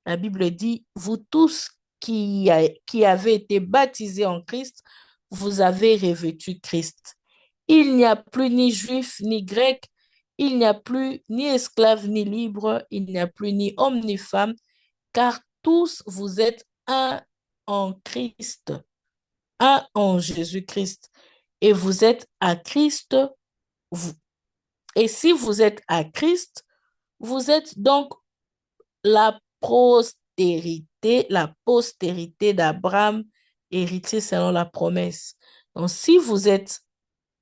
La Bible dit, vous tous qui avez été baptisés en Christ, vous avez revêtu Christ. Il n'y a plus ni juif ni grec, il n'y a plus ni esclave ni libre, il n'y a plus ni homme ni femme, car tous vous êtes un en Christ, un en Jésus-Christ. Et vous êtes à Christ, vous. Et si vous êtes à Christ, vous êtes donc la postérité d'Abraham, héritier selon la promesse. Donc,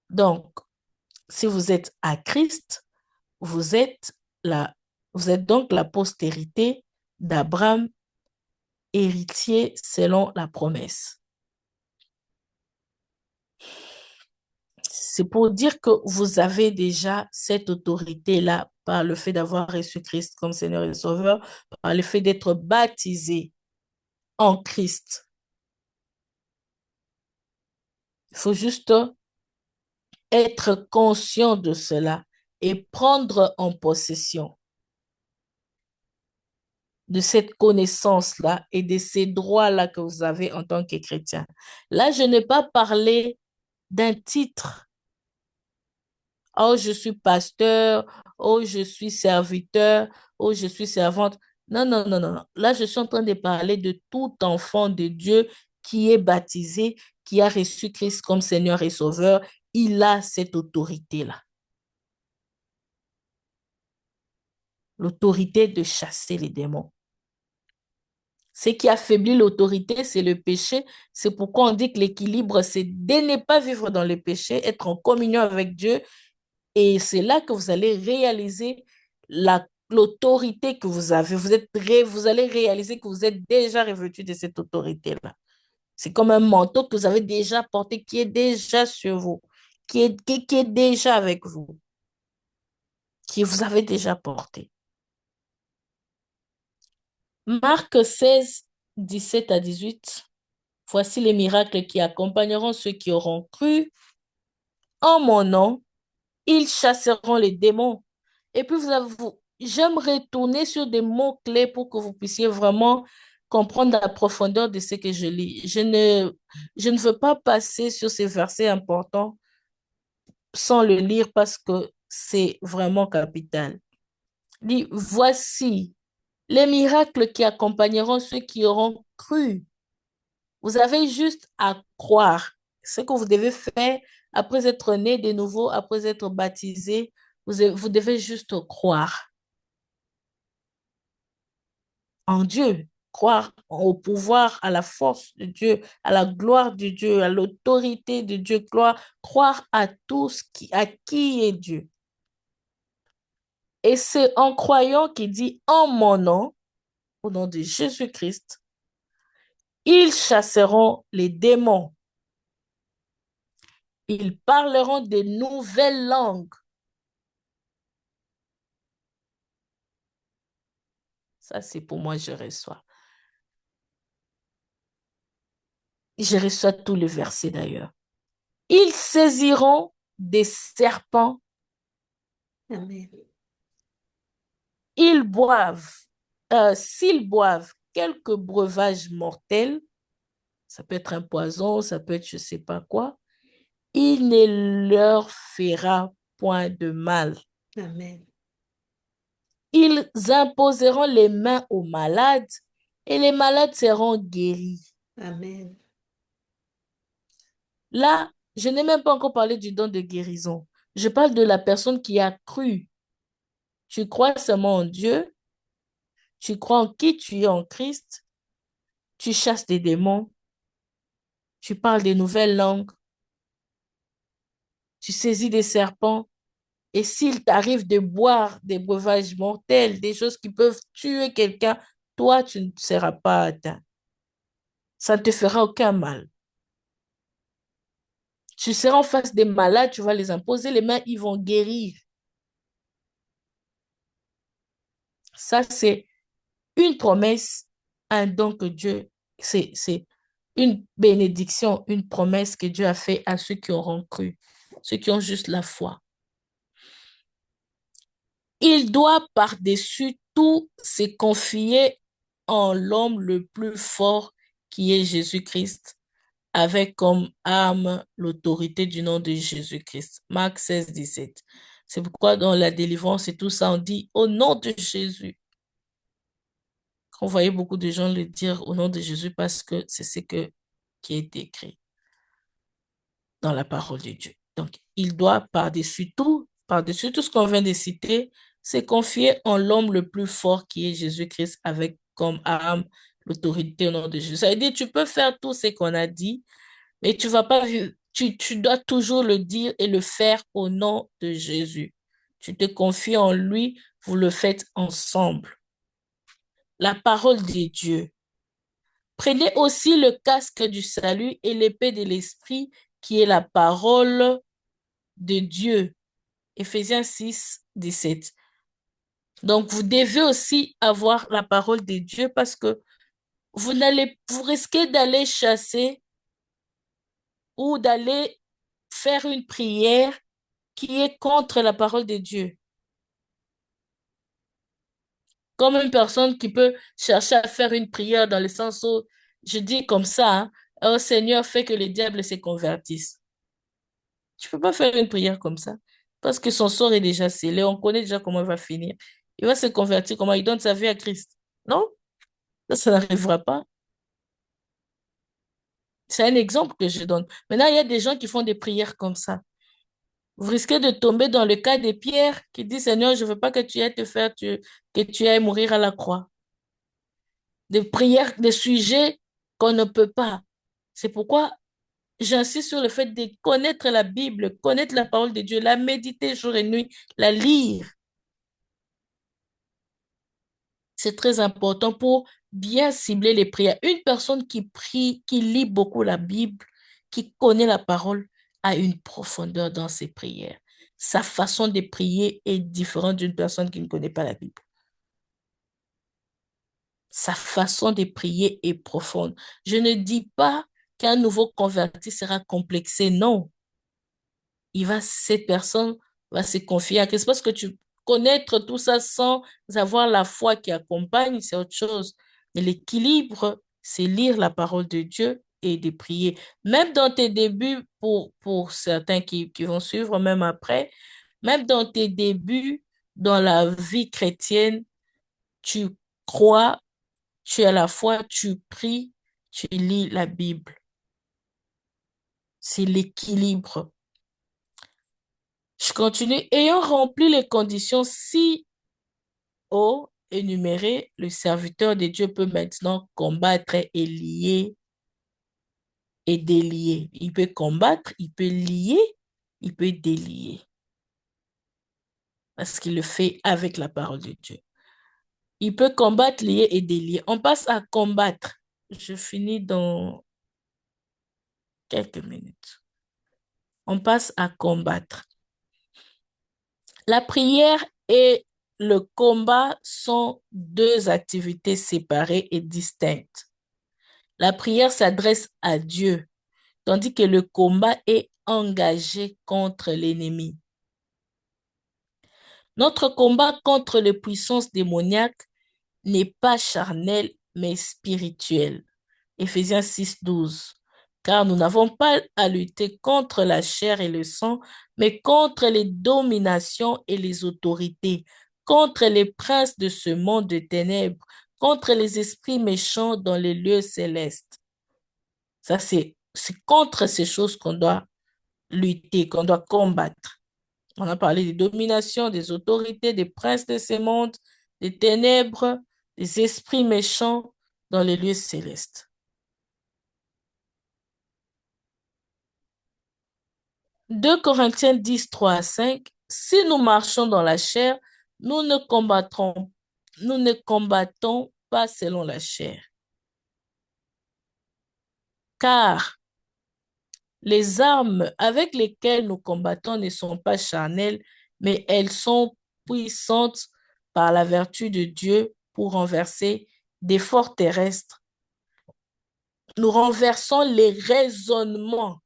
donc, si vous êtes à Christ, vous êtes la, vous êtes donc la postérité d'Abraham, héritier selon la promesse. C'est pour dire que vous avez déjà cette autorité-là par le fait d'avoir reçu Christ comme Seigneur et Sauveur, par le fait d'être baptisé en Christ. Il faut juste être conscient de cela et prendre en possession de cette connaissance-là et de ces droits-là que vous avez en tant que chrétien. Là, je n'ai pas parlé d'un titre. Oh, je suis pasteur. Oh, je suis serviteur. Oh, je suis servante. Non, non, non, non, non. Là, je suis en train de parler de tout enfant de Dieu qui est baptisé, qui a reçu Christ comme Seigneur et Sauveur. Il a cette autorité-là. L'autorité de chasser les démons. Ce qui affaiblit l'autorité, c'est le péché. C'est pourquoi on dit que l'équilibre, c'est de ne pas vivre dans le péché, être en communion avec Dieu. Et c'est là que vous allez réaliser l'autorité que vous avez. Vous allez réaliser que vous êtes déjà revêtu de cette autorité-là. C'est comme un manteau que vous avez déjà porté, qui est déjà sur vous, qui est déjà avec vous, qui vous avez déjà porté. Marc 16, 17 à 18. Voici les miracles qui accompagneront ceux qui auront cru en mon nom. Ils chasseront les démons. Et puis, j'aimerais tourner sur des mots-clés pour que vous puissiez vraiment comprendre la profondeur de ce que je lis. Je ne veux pas passer sur ces versets importants sans le lire parce que c'est vraiment capital. Dit, voici les miracles qui accompagneront ceux qui auront cru. Vous avez juste à croire. Ce que vous devez faire après être né de nouveau, après être baptisé, vous devez juste croire en Dieu, croire au pouvoir, à la force de Dieu, à la gloire de Dieu, à l'autorité de Dieu, croire à à qui est Dieu. Et c'est en croyant qu'il dit en mon nom, au nom de Jésus-Christ, ils chasseront les démons. Ils parleront de nouvelles langues. Ça, c'est pour moi, je reçois. Je reçois tous les versets d'ailleurs. Ils saisiront des serpents. Amen. Ils boivent. S'ils boivent quelque breuvage mortel, ça peut être un poison, ça peut être je ne sais pas quoi, il ne leur fera point de mal. Amen. Ils imposeront les mains aux malades et les malades seront guéris. Amen. Là, je n'ai même pas encore parlé du don de guérison. Je parle de la personne qui a cru. Tu crois seulement en Dieu, tu crois en qui tu es en Christ, tu chasses des démons, tu parles des nouvelles langues, tu saisis des serpents. Et s'il t'arrive de boire des breuvages mortels, des choses qui peuvent tuer quelqu'un, toi, tu ne seras pas atteint. Ça ne te fera aucun mal. Tu seras en face des malades, tu vas les imposer les mains, ils vont guérir. Ça, c'est une promesse, un don que Dieu, c'est une bénédiction, une promesse que Dieu a fait à ceux qui auront cru, ceux qui ont juste la foi. Il doit par-dessus tout se confier en l'homme le plus fort qui est Jésus-Christ, avec comme arme l'autorité du nom de Jésus-Christ. Marc 16, 17. C'est pourquoi dans la délivrance et tout ça, on dit au nom de Jésus. On voyait beaucoup de gens le dire au nom de Jésus parce que c'est qui est écrit dans la parole de Dieu. Donc, il doit par-dessus tout ce qu'on vient de citer, se confier en l'homme le plus fort qui est Jésus-Christ avec comme arme l'autorité au nom de Jésus. Ça veut dire, tu peux faire tout ce qu'on a dit, mais tu vas pas, tu dois toujours le dire et le faire au nom de Jésus. Tu te confies en lui, vous le faites ensemble. La parole de Dieu. Prenez aussi le casque du salut et l'épée de l'esprit qui est la parole de Dieu. Éphésiens 6, 17. Donc, vous devez aussi avoir la parole de Dieu parce que vous risquez d'aller chasser ou d'aller faire une prière qui est contre la parole de Dieu. Comme une personne qui peut chercher à faire une prière dans le sens où, je dis comme ça, hein, oh Seigneur, fais que les diables se convertissent. Tu peux pas faire une prière comme ça parce que son sort est déjà scellé. On connaît déjà comment il va finir. Il va se convertir, comment il donne sa vie à Christ. Non, ça n'arrivera pas. C'est un exemple que je donne. Maintenant, il y a des gens qui font des prières comme ça. Vous risquez de tomber dans le cas de Pierre qui dit, Seigneur, je ne veux pas que tu ailles que tu ailles mourir à la croix. Des prières, des sujets qu'on ne peut pas. C'est pourquoi j'insiste sur le fait de connaître la Bible, connaître la parole de Dieu, la méditer jour et nuit, la lire. C'est très important pour bien cibler les prières. Une personne qui prie, qui lit beaucoup la Bible, qui connaît la parole, a une profondeur dans ses prières. Sa façon de prier est différente d'une personne qui ne connaît pas la Bible. Sa façon de prier est profonde. Je ne dis pas qu'un nouveau converti sera complexé, non. Cette personne va se confier à Christ parce que tu connaître tout ça sans avoir la foi qui accompagne, c'est autre chose. Mais l'équilibre, c'est lire la parole de Dieu et de prier. Même dans tes débuts, pour certains qui vont suivre, même après, même dans tes débuts dans la vie chrétienne, tu crois, tu as la foi, tu pries, tu lis la Bible. C'est l'équilibre. Je continue. Ayant rempli les conditions ci haut énumérées, le serviteur de Dieu peut maintenant combattre et lier et délier. Il peut combattre, il peut lier, il peut délier. Parce qu'il le fait avec la parole de Dieu. Il peut combattre, lier et délier. On passe à combattre. Je finis dans quelques minutes. On passe à combattre. La prière et le combat sont deux activités séparées et distinctes. La prière s'adresse à Dieu, tandis que le combat est engagé contre l'ennemi. Notre combat contre les puissances démoniaques n'est pas charnel, mais spirituelle. Éphésiens 6, 12. Car nous n'avons pas à lutter contre la chair et le sang, mais contre les dominations et les autorités, contre les princes de ce monde de ténèbres, contre les esprits méchants dans les lieux célestes. Ça, c'est contre ces choses qu'on doit lutter, qu'on doit combattre. On a parlé des dominations, des autorités, des princes de ce monde, des ténèbres, des esprits méchants dans les lieux célestes. 2 Corinthiens 10, 3 à 5. Si nous marchons dans la chair, nous ne combattons pas selon la chair. Car les armes avec lesquelles nous combattons ne sont pas charnelles, mais elles sont puissantes par la vertu de Dieu pour renverser des forts terrestres. Nous renversons les raisonnements.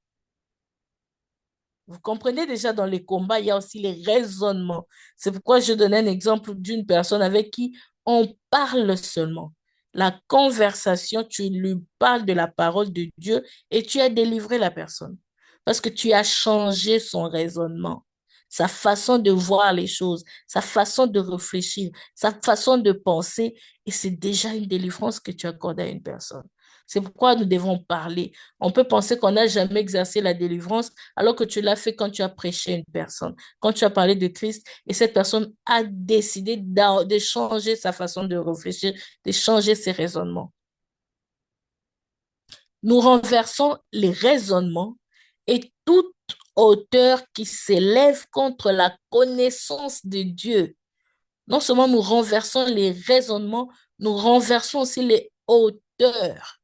Vous comprenez déjà, dans les combats, il y a aussi les raisonnements. C'est pourquoi je donnais un exemple d'une personne avec qui on parle seulement. La conversation, tu lui parles de la parole de Dieu et tu as délivré la personne. Parce que tu as changé son raisonnement, sa façon de voir les choses, sa façon de réfléchir, sa façon de penser. Et c'est déjà une délivrance que tu accordes à une personne. C'est pourquoi nous devons parler. On peut penser qu'on n'a jamais exercé la délivrance alors que tu l'as fait quand tu as prêché une personne, quand tu as parlé de Christ et cette personne a décidé de changer sa façon de réfléchir, de changer ses raisonnements. Nous renversons les raisonnements et toute hauteur qui s'élève contre la connaissance de Dieu. Non seulement nous renversons les raisonnements, nous renversons aussi les hauteurs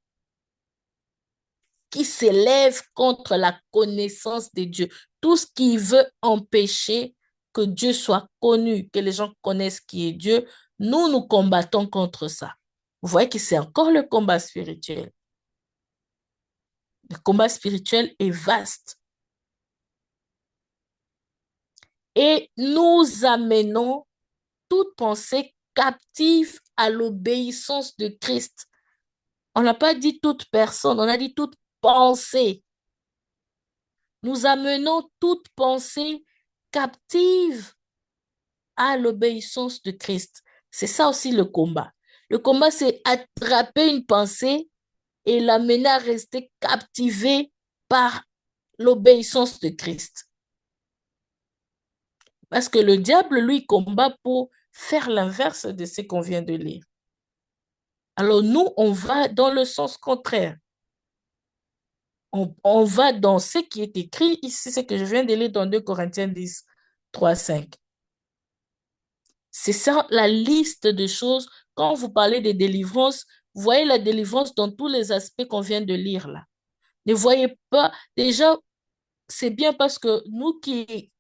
qui s'élève contre la connaissance de Dieu. Tout ce qui veut empêcher que Dieu soit connu, que les gens connaissent qui est Dieu, nous combattons contre ça. Vous voyez que c'est encore le combat spirituel. Le combat spirituel est vaste. Et nous amenons toute pensée captive à l'obéissance de Christ. On n'a pas dit toute personne, on a dit toute pensée. Nous amenons toute pensée captive à l'obéissance de Christ. C'est ça aussi le combat. Le combat, c'est attraper une pensée et l'amener à rester captivé par l'obéissance de Christ. Parce que le diable, lui, combat pour faire l'inverse de ce qu'on vient de lire. Alors nous, on va dans le sens contraire. On va dans ce qui est écrit ici, ce que je viens de lire dans 2 Corinthiens 10, 3, 5. C'est ça la liste de choses. Quand vous parlez de délivrance, vous voyez la délivrance dans tous les aspects qu'on vient de lire là. Ne voyez pas, déjà, c'est bien parce que nous qui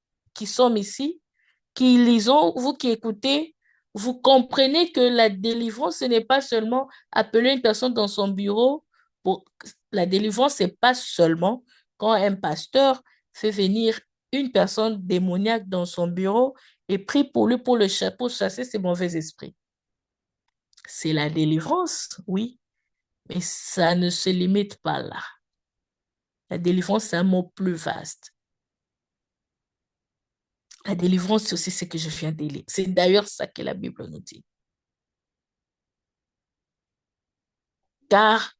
sommes ici, qui lisons, vous qui écoutez, vous comprenez que la délivrance, ce n'est pas seulement appeler une personne dans son bureau. Pour... La délivrance, ce n'est pas seulement quand un pasteur fait venir une personne démoniaque dans son bureau et prie pour lui pour chasser ses mauvais esprits. C'est la délivrance, oui, mais ça ne se limite pas là. La délivrance, c'est un mot plus vaste. La délivrance, c'est aussi ce que je viens de lire. C'est d'ailleurs ça que la Bible nous dit. Car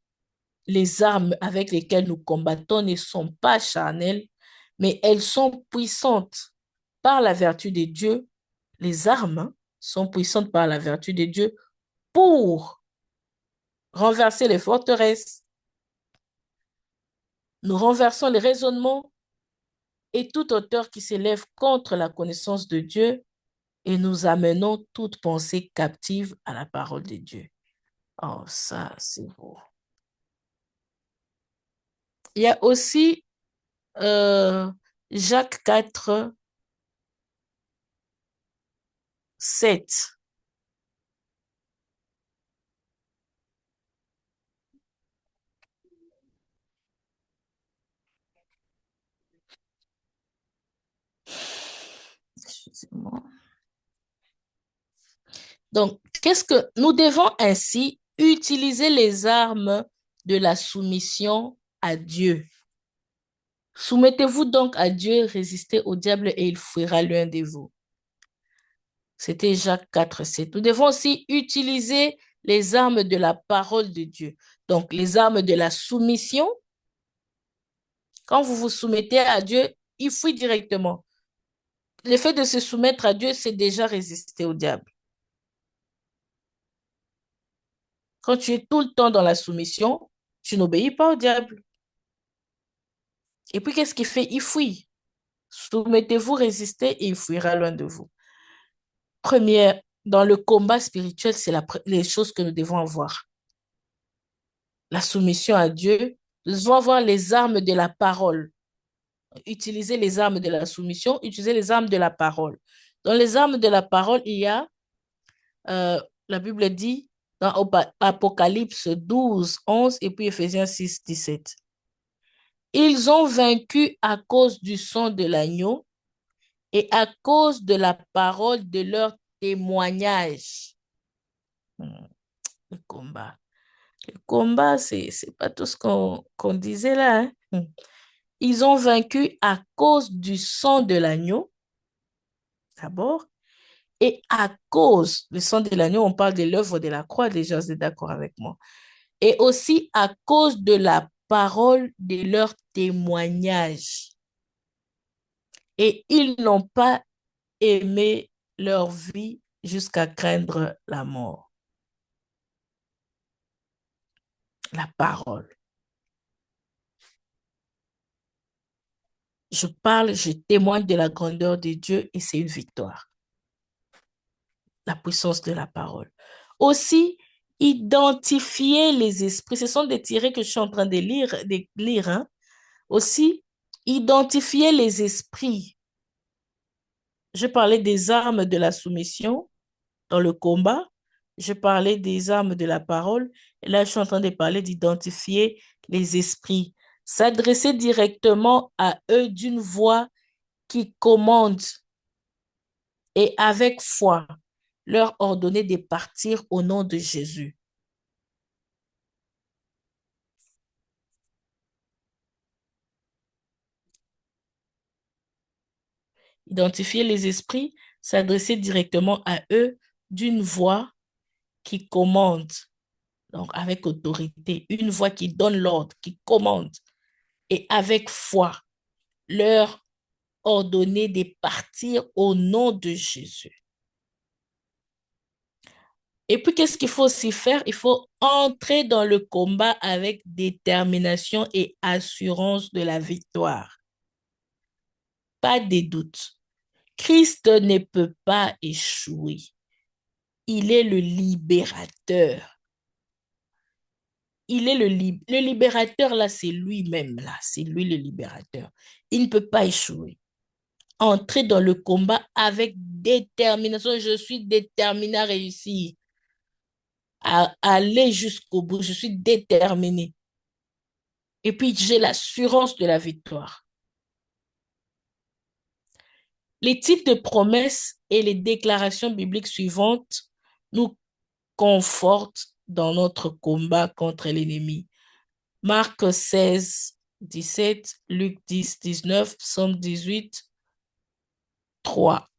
les armes avec lesquelles nous combattons ne sont pas charnelles, mais elles sont puissantes par la vertu de Dieu. Les armes sont puissantes par la vertu de Dieu pour renverser les forteresses. Nous renversons les raisonnements et toute hauteur qui s'élève contre la connaissance de Dieu et nous amenons toute pensée captive à la parole de Dieu. Oh, ça, c'est beau. Il y a aussi Jacques 4, 7. Excusez-moi. Donc, qu'est-ce que nous devons ainsi Utilisez les armes de la soumission à Dieu. Soumettez-vous donc à Dieu, résistez au diable et il fuira loin de vous. C'était Jacques 4, 7. Nous devons aussi utiliser les armes de la parole de Dieu. Donc, les armes de la soumission. Quand vous vous soumettez à Dieu, il fuit directement. Le fait de se soumettre à Dieu, c'est déjà résister au diable. Quand tu es tout le temps dans la soumission, tu n'obéis pas au diable. Et puis, qu'est-ce qu'il fait? Il fuit. Soumettez-vous, résistez et il fuira loin de vous. Première, dans le combat spirituel, c'est les choses que nous devons avoir. La soumission à Dieu, nous devons avoir les armes de la parole. Utiliser les armes de la soumission, utiliser les armes de la parole. Dans les armes de la parole, il y a, la Bible dit, dans Apocalypse 12, 11 et puis Ephésiens 6, 17. Ils ont vaincu à cause du sang de l'agneau et à cause de la parole de leur témoignage. Le combat. Le combat, c'est pas tout ce qu'on disait là. Hein? Ils ont vaincu à cause du sang de l'agneau, d'abord, et à cause du sang de l'agneau, on parle de l'œuvre de la croix, déjà, vous êtes d'accord avec moi. Et aussi à cause de la parole de leur témoignage. Et ils n'ont pas aimé leur vie jusqu'à craindre la mort. La parole. Je parle, je témoigne de la grandeur de Dieu et c'est une victoire. La puissance de la parole. Aussi, identifier les esprits. Ce sont des tirets que je suis en train de lire hein. Aussi, identifier les esprits. Je parlais des armes de la soumission dans le combat. Je parlais des armes de la parole. Et là, je suis en train de parler d'identifier les esprits. S'adresser directement à eux d'une voix qui commande et avec foi, leur ordonner de partir au nom de Jésus. Identifier les esprits, s'adresser directement à eux d'une voix qui commande, donc avec autorité, une voix qui donne l'ordre, qui commande, et avec foi, leur ordonner de partir au nom de Jésus. Et puis, qu'est-ce qu'il faut aussi faire? Il faut entrer dans le combat avec détermination et assurance de la victoire. Pas de doute. Christ ne peut pas échouer. Il est le libérateur. Il est le libérateur, là, c'est lui-même, là. C'est lui le libérateur. Il ne peut pas échouer. Entrer dans le combat avec détermination. Je suis déterminé à réussir, à aller jusqu'au bout. Je suis déterminé. Et puis, j'ai l'assurance de la victoire. Les types de promesses et les déclarations bibliques suivantes nous confortent dans notre combat contre l'ennemi. Marc 16, 17, Luc 10, 19, Psaume 18, 3.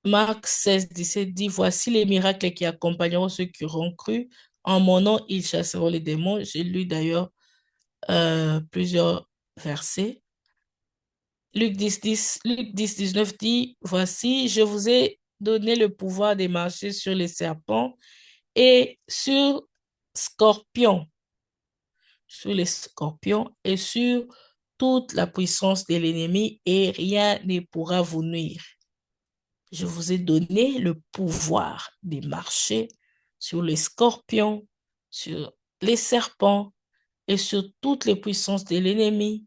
Marc 16, 17 dit, voici les miracles qui accompagneront ceux qui auront cru. En mon nom, ils chasseront les démons. J'ai lu d'ailleurs plusieurs versets. Luc 10, 10, Luc 10, 19 dit, voici, je vous ai donné le pouvoir de marcher sur les serpents et scorpions, sur les scorpions et sur toute la puissance de l'ennemi et rien ne pourra vous nuire. Je vous ai donné le pouvoir de marcher sur les scorpions, sur les serpents et sur toutes les puissances de l'ennemi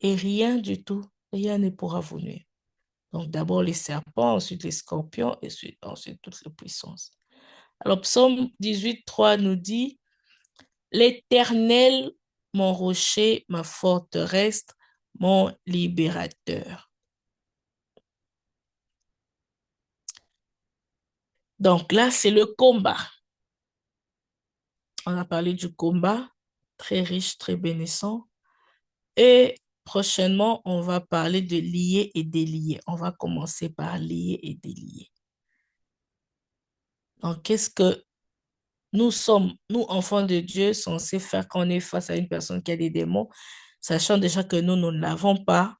et rien du tout, rien ne pourra vous nuire. Donc d'abord les serpents, ensuite les scorpions et ensuite toutes les puissances. Alors Psaume 18, 3 nous dit, l'Éternel, mon rocher, ma forteresse, mon libérateur. Donc là, c'est le combat. On a parlé du combat, très riche, très bénissant. Et prochainement, on va parler de lier et délier. On va commencer par lier et délier. Donc, qu'est-ce que nous sommes, nous, enfants de Dieu, censés faire quand on est face à une personne qui a des démons, sachant déjà que nous ne l'avons pas?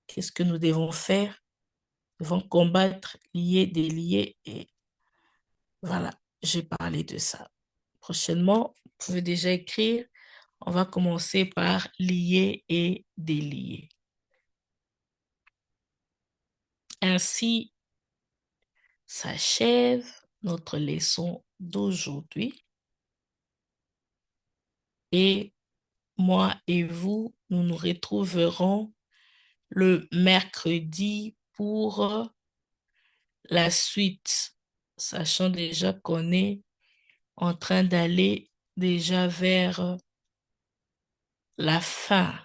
Qu'est-ce que nous devons faire? Nous devons combattre, lier, délier. Et voilà, j'ai parlé de ça. Prochainement, vous pouvez déjà écrire. On va commencer par lier et délier. Ainsi s'achève notre leçon d'aujourd'hui. Et moi et vous, nous nous retrouverons le mercredi pour la suite, sachant déjà qu'on est en train d'aller déjà vers la fin.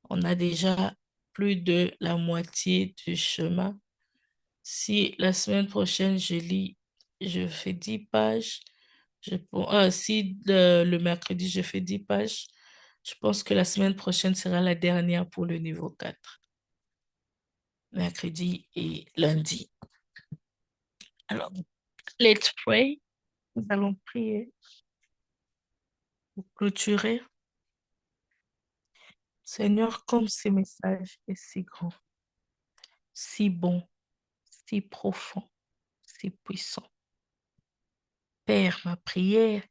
On a déjà plus de la moitié du chemin. Si la semaine prochaine, je fais 10 pages, si le mercredi, je fais 10 pages, je pense que la semaine prochaine sera la dernière pour le niveau 4, mercredi et lundi. Alors, let's pray. Nous allons prier pour clôturer. Seigneur, comme ce message est si grand, si bon, si profond, si puissant. Père, ma prière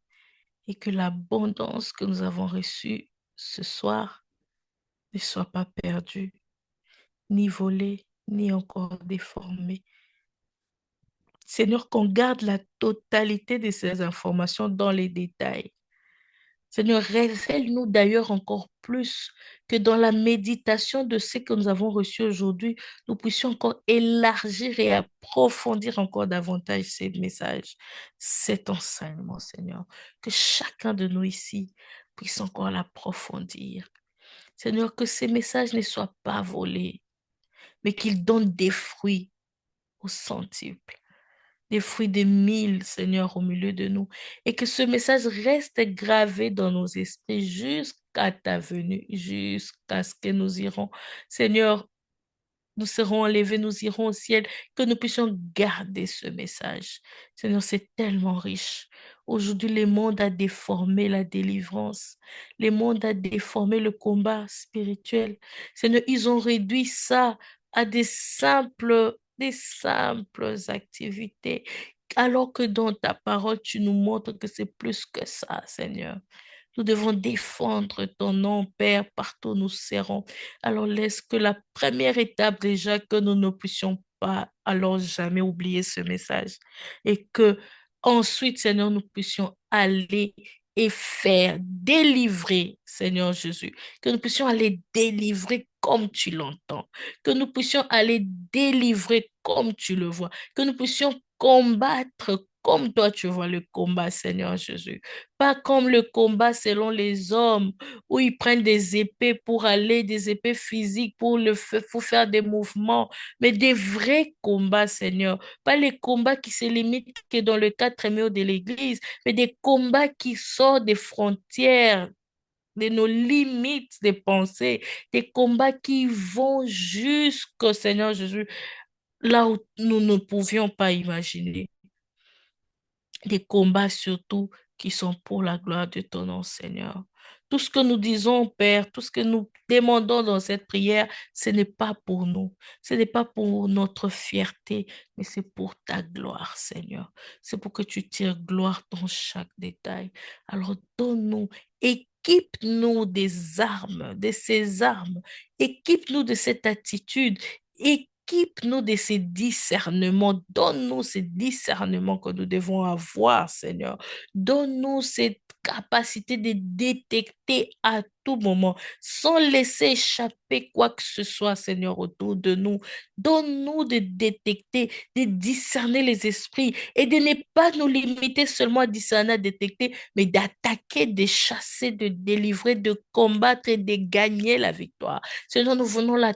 est que l'abondance que nous avons reçue ce soir ne soit pas perdue, ni volée, ni encore déformée. Seigneur, qu'on garde la totalité de ces informations dans les détails. Seigneur, révèle-nous d'ailleurs encore plus que dans la méditation de ce que nous avons reçu aujourd'hui, nous puissions encore élargir et approfondir encore davantage ces messages, cet enseignement, Seigneur. Que chacun de nous ici puisse encore l'approfondir. Seigneur, que ces messages ne soient pas volés, mais qu'ils donnent des fruits au centuple, des fruits de mille, Seigneur, au milieu de nous, et que ce message reste gravé dans nos esprits jusqu'à ta venue, jusqu'à ce que nous irons. Seigneur, nous serons enlevés, nous irons au ciel, que nous puissions garder ce message. Seigneur, c'est tellement riche. Aujourd'hui, le monde a déformé la délivrance. Le monde a déformé le combat spirituel. Seigneur, ils ont réduit ça à des simples activités. Alors que dans ta parole, tu nous montres que c'est plus que ça, Seigneur. Nous devons défendre ton nom, Père, partout où nous serons. Alors laisse que la première étape déjà, que nous ne puissions pas alors jamais oublier ce message. Et que ensuite, Seigneur, nous puissions aller et faire délivrer, Seigneur Jésus. Que nous puissions aller délivrer comme tu l'entends. Que nous puissions aller délivrer comme tu le vois. Que nous puissions combattre comme toi tu vois le combat, Seigneur Jésus. Pas comme le combat selon les hommes, où ils prennent des épées pour aller, des épées physiques pour faire des mouvements, mais des vrais combats, Seigneur. Pas les combats qui se limitent que dans le quatre murs de l'Église, mais des combats qui sortent des frontières, de nos limites de pensée, des combats qui vont jusqu'au Seigneur Jésus, là où nous ne pouvions pas imaginer, des combats surtout qui sont pour la gloire de ton nom, Seigneur. Tout ce que nous disons, Père, tout ce que nous demandons dans cette prière, ce n'est pas pour nous, ce n'est pas pour notre fierté, mais c'est pour ta gloire, Seigneur. C'est pour que tu tires gloire dans chaque détail. Alors donne-nous, équipe-nous des armes, de ces armes, équipe-nous de cette attitude, équipe-nous de ces discernements. Donne-nous ces discernements que nous devons avoir, Seigneur. Donne-nous cette capacité de détecter à tout moment, sans laisser échapper quoi que ce soit, Seigneur, autour de nous. Donne-nous de détecter, de discerner les esprits et de ne pas nous limiter seulement à discerner, à détecter, mais d'attaquer, de chasser, de délivrer, de combattre et de gagner la victoire. Seigneur, nous voulons la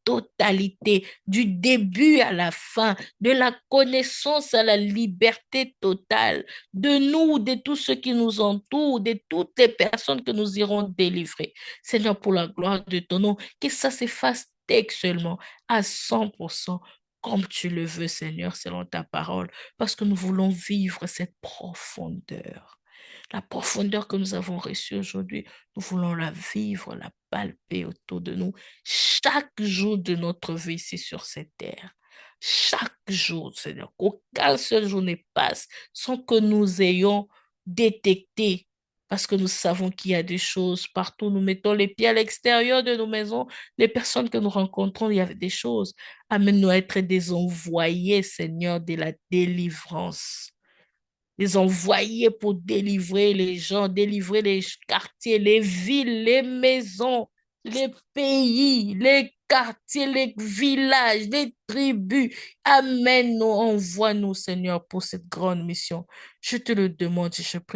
totalité, du début à la fin, de la connaissance à la liberté totale, de nous, de tous ceux qui nous entourent, de toutes les personnes que nous irons délivrer. Seigneur, pour la gloire de ton nom, que ça se fasse textuellement à 100% comme tu le veux, Seigneur, selon ta parole, parce que nous voulons vivre cette profondeur. La profondeur que nous avons reçue aujourd'hui, nous voulons la vivre, la palper autour de nous chaque jour de notre vie ici sur cette terre. Chaque jour, Seigneur, qu'aucun seul jour ne passe sans que nous ayons détecté, parce que nous savons qu'il y a des choses partout. Nous mettons les pieds à l'extérieur de nos maisons, les personnes que nous rencontrons, il y avait des choses. Amène-nous à être des envoyés, Seigneur, de la délivrance, les envoyer pour délivrer les gens, délivrer les quartiers, les villes, les maisons, les pays, les quartiers, les villages, les tribus. Amène-nous, envoie-nous, Seigneur, pour cette grande mission. Je te le demande et je prie.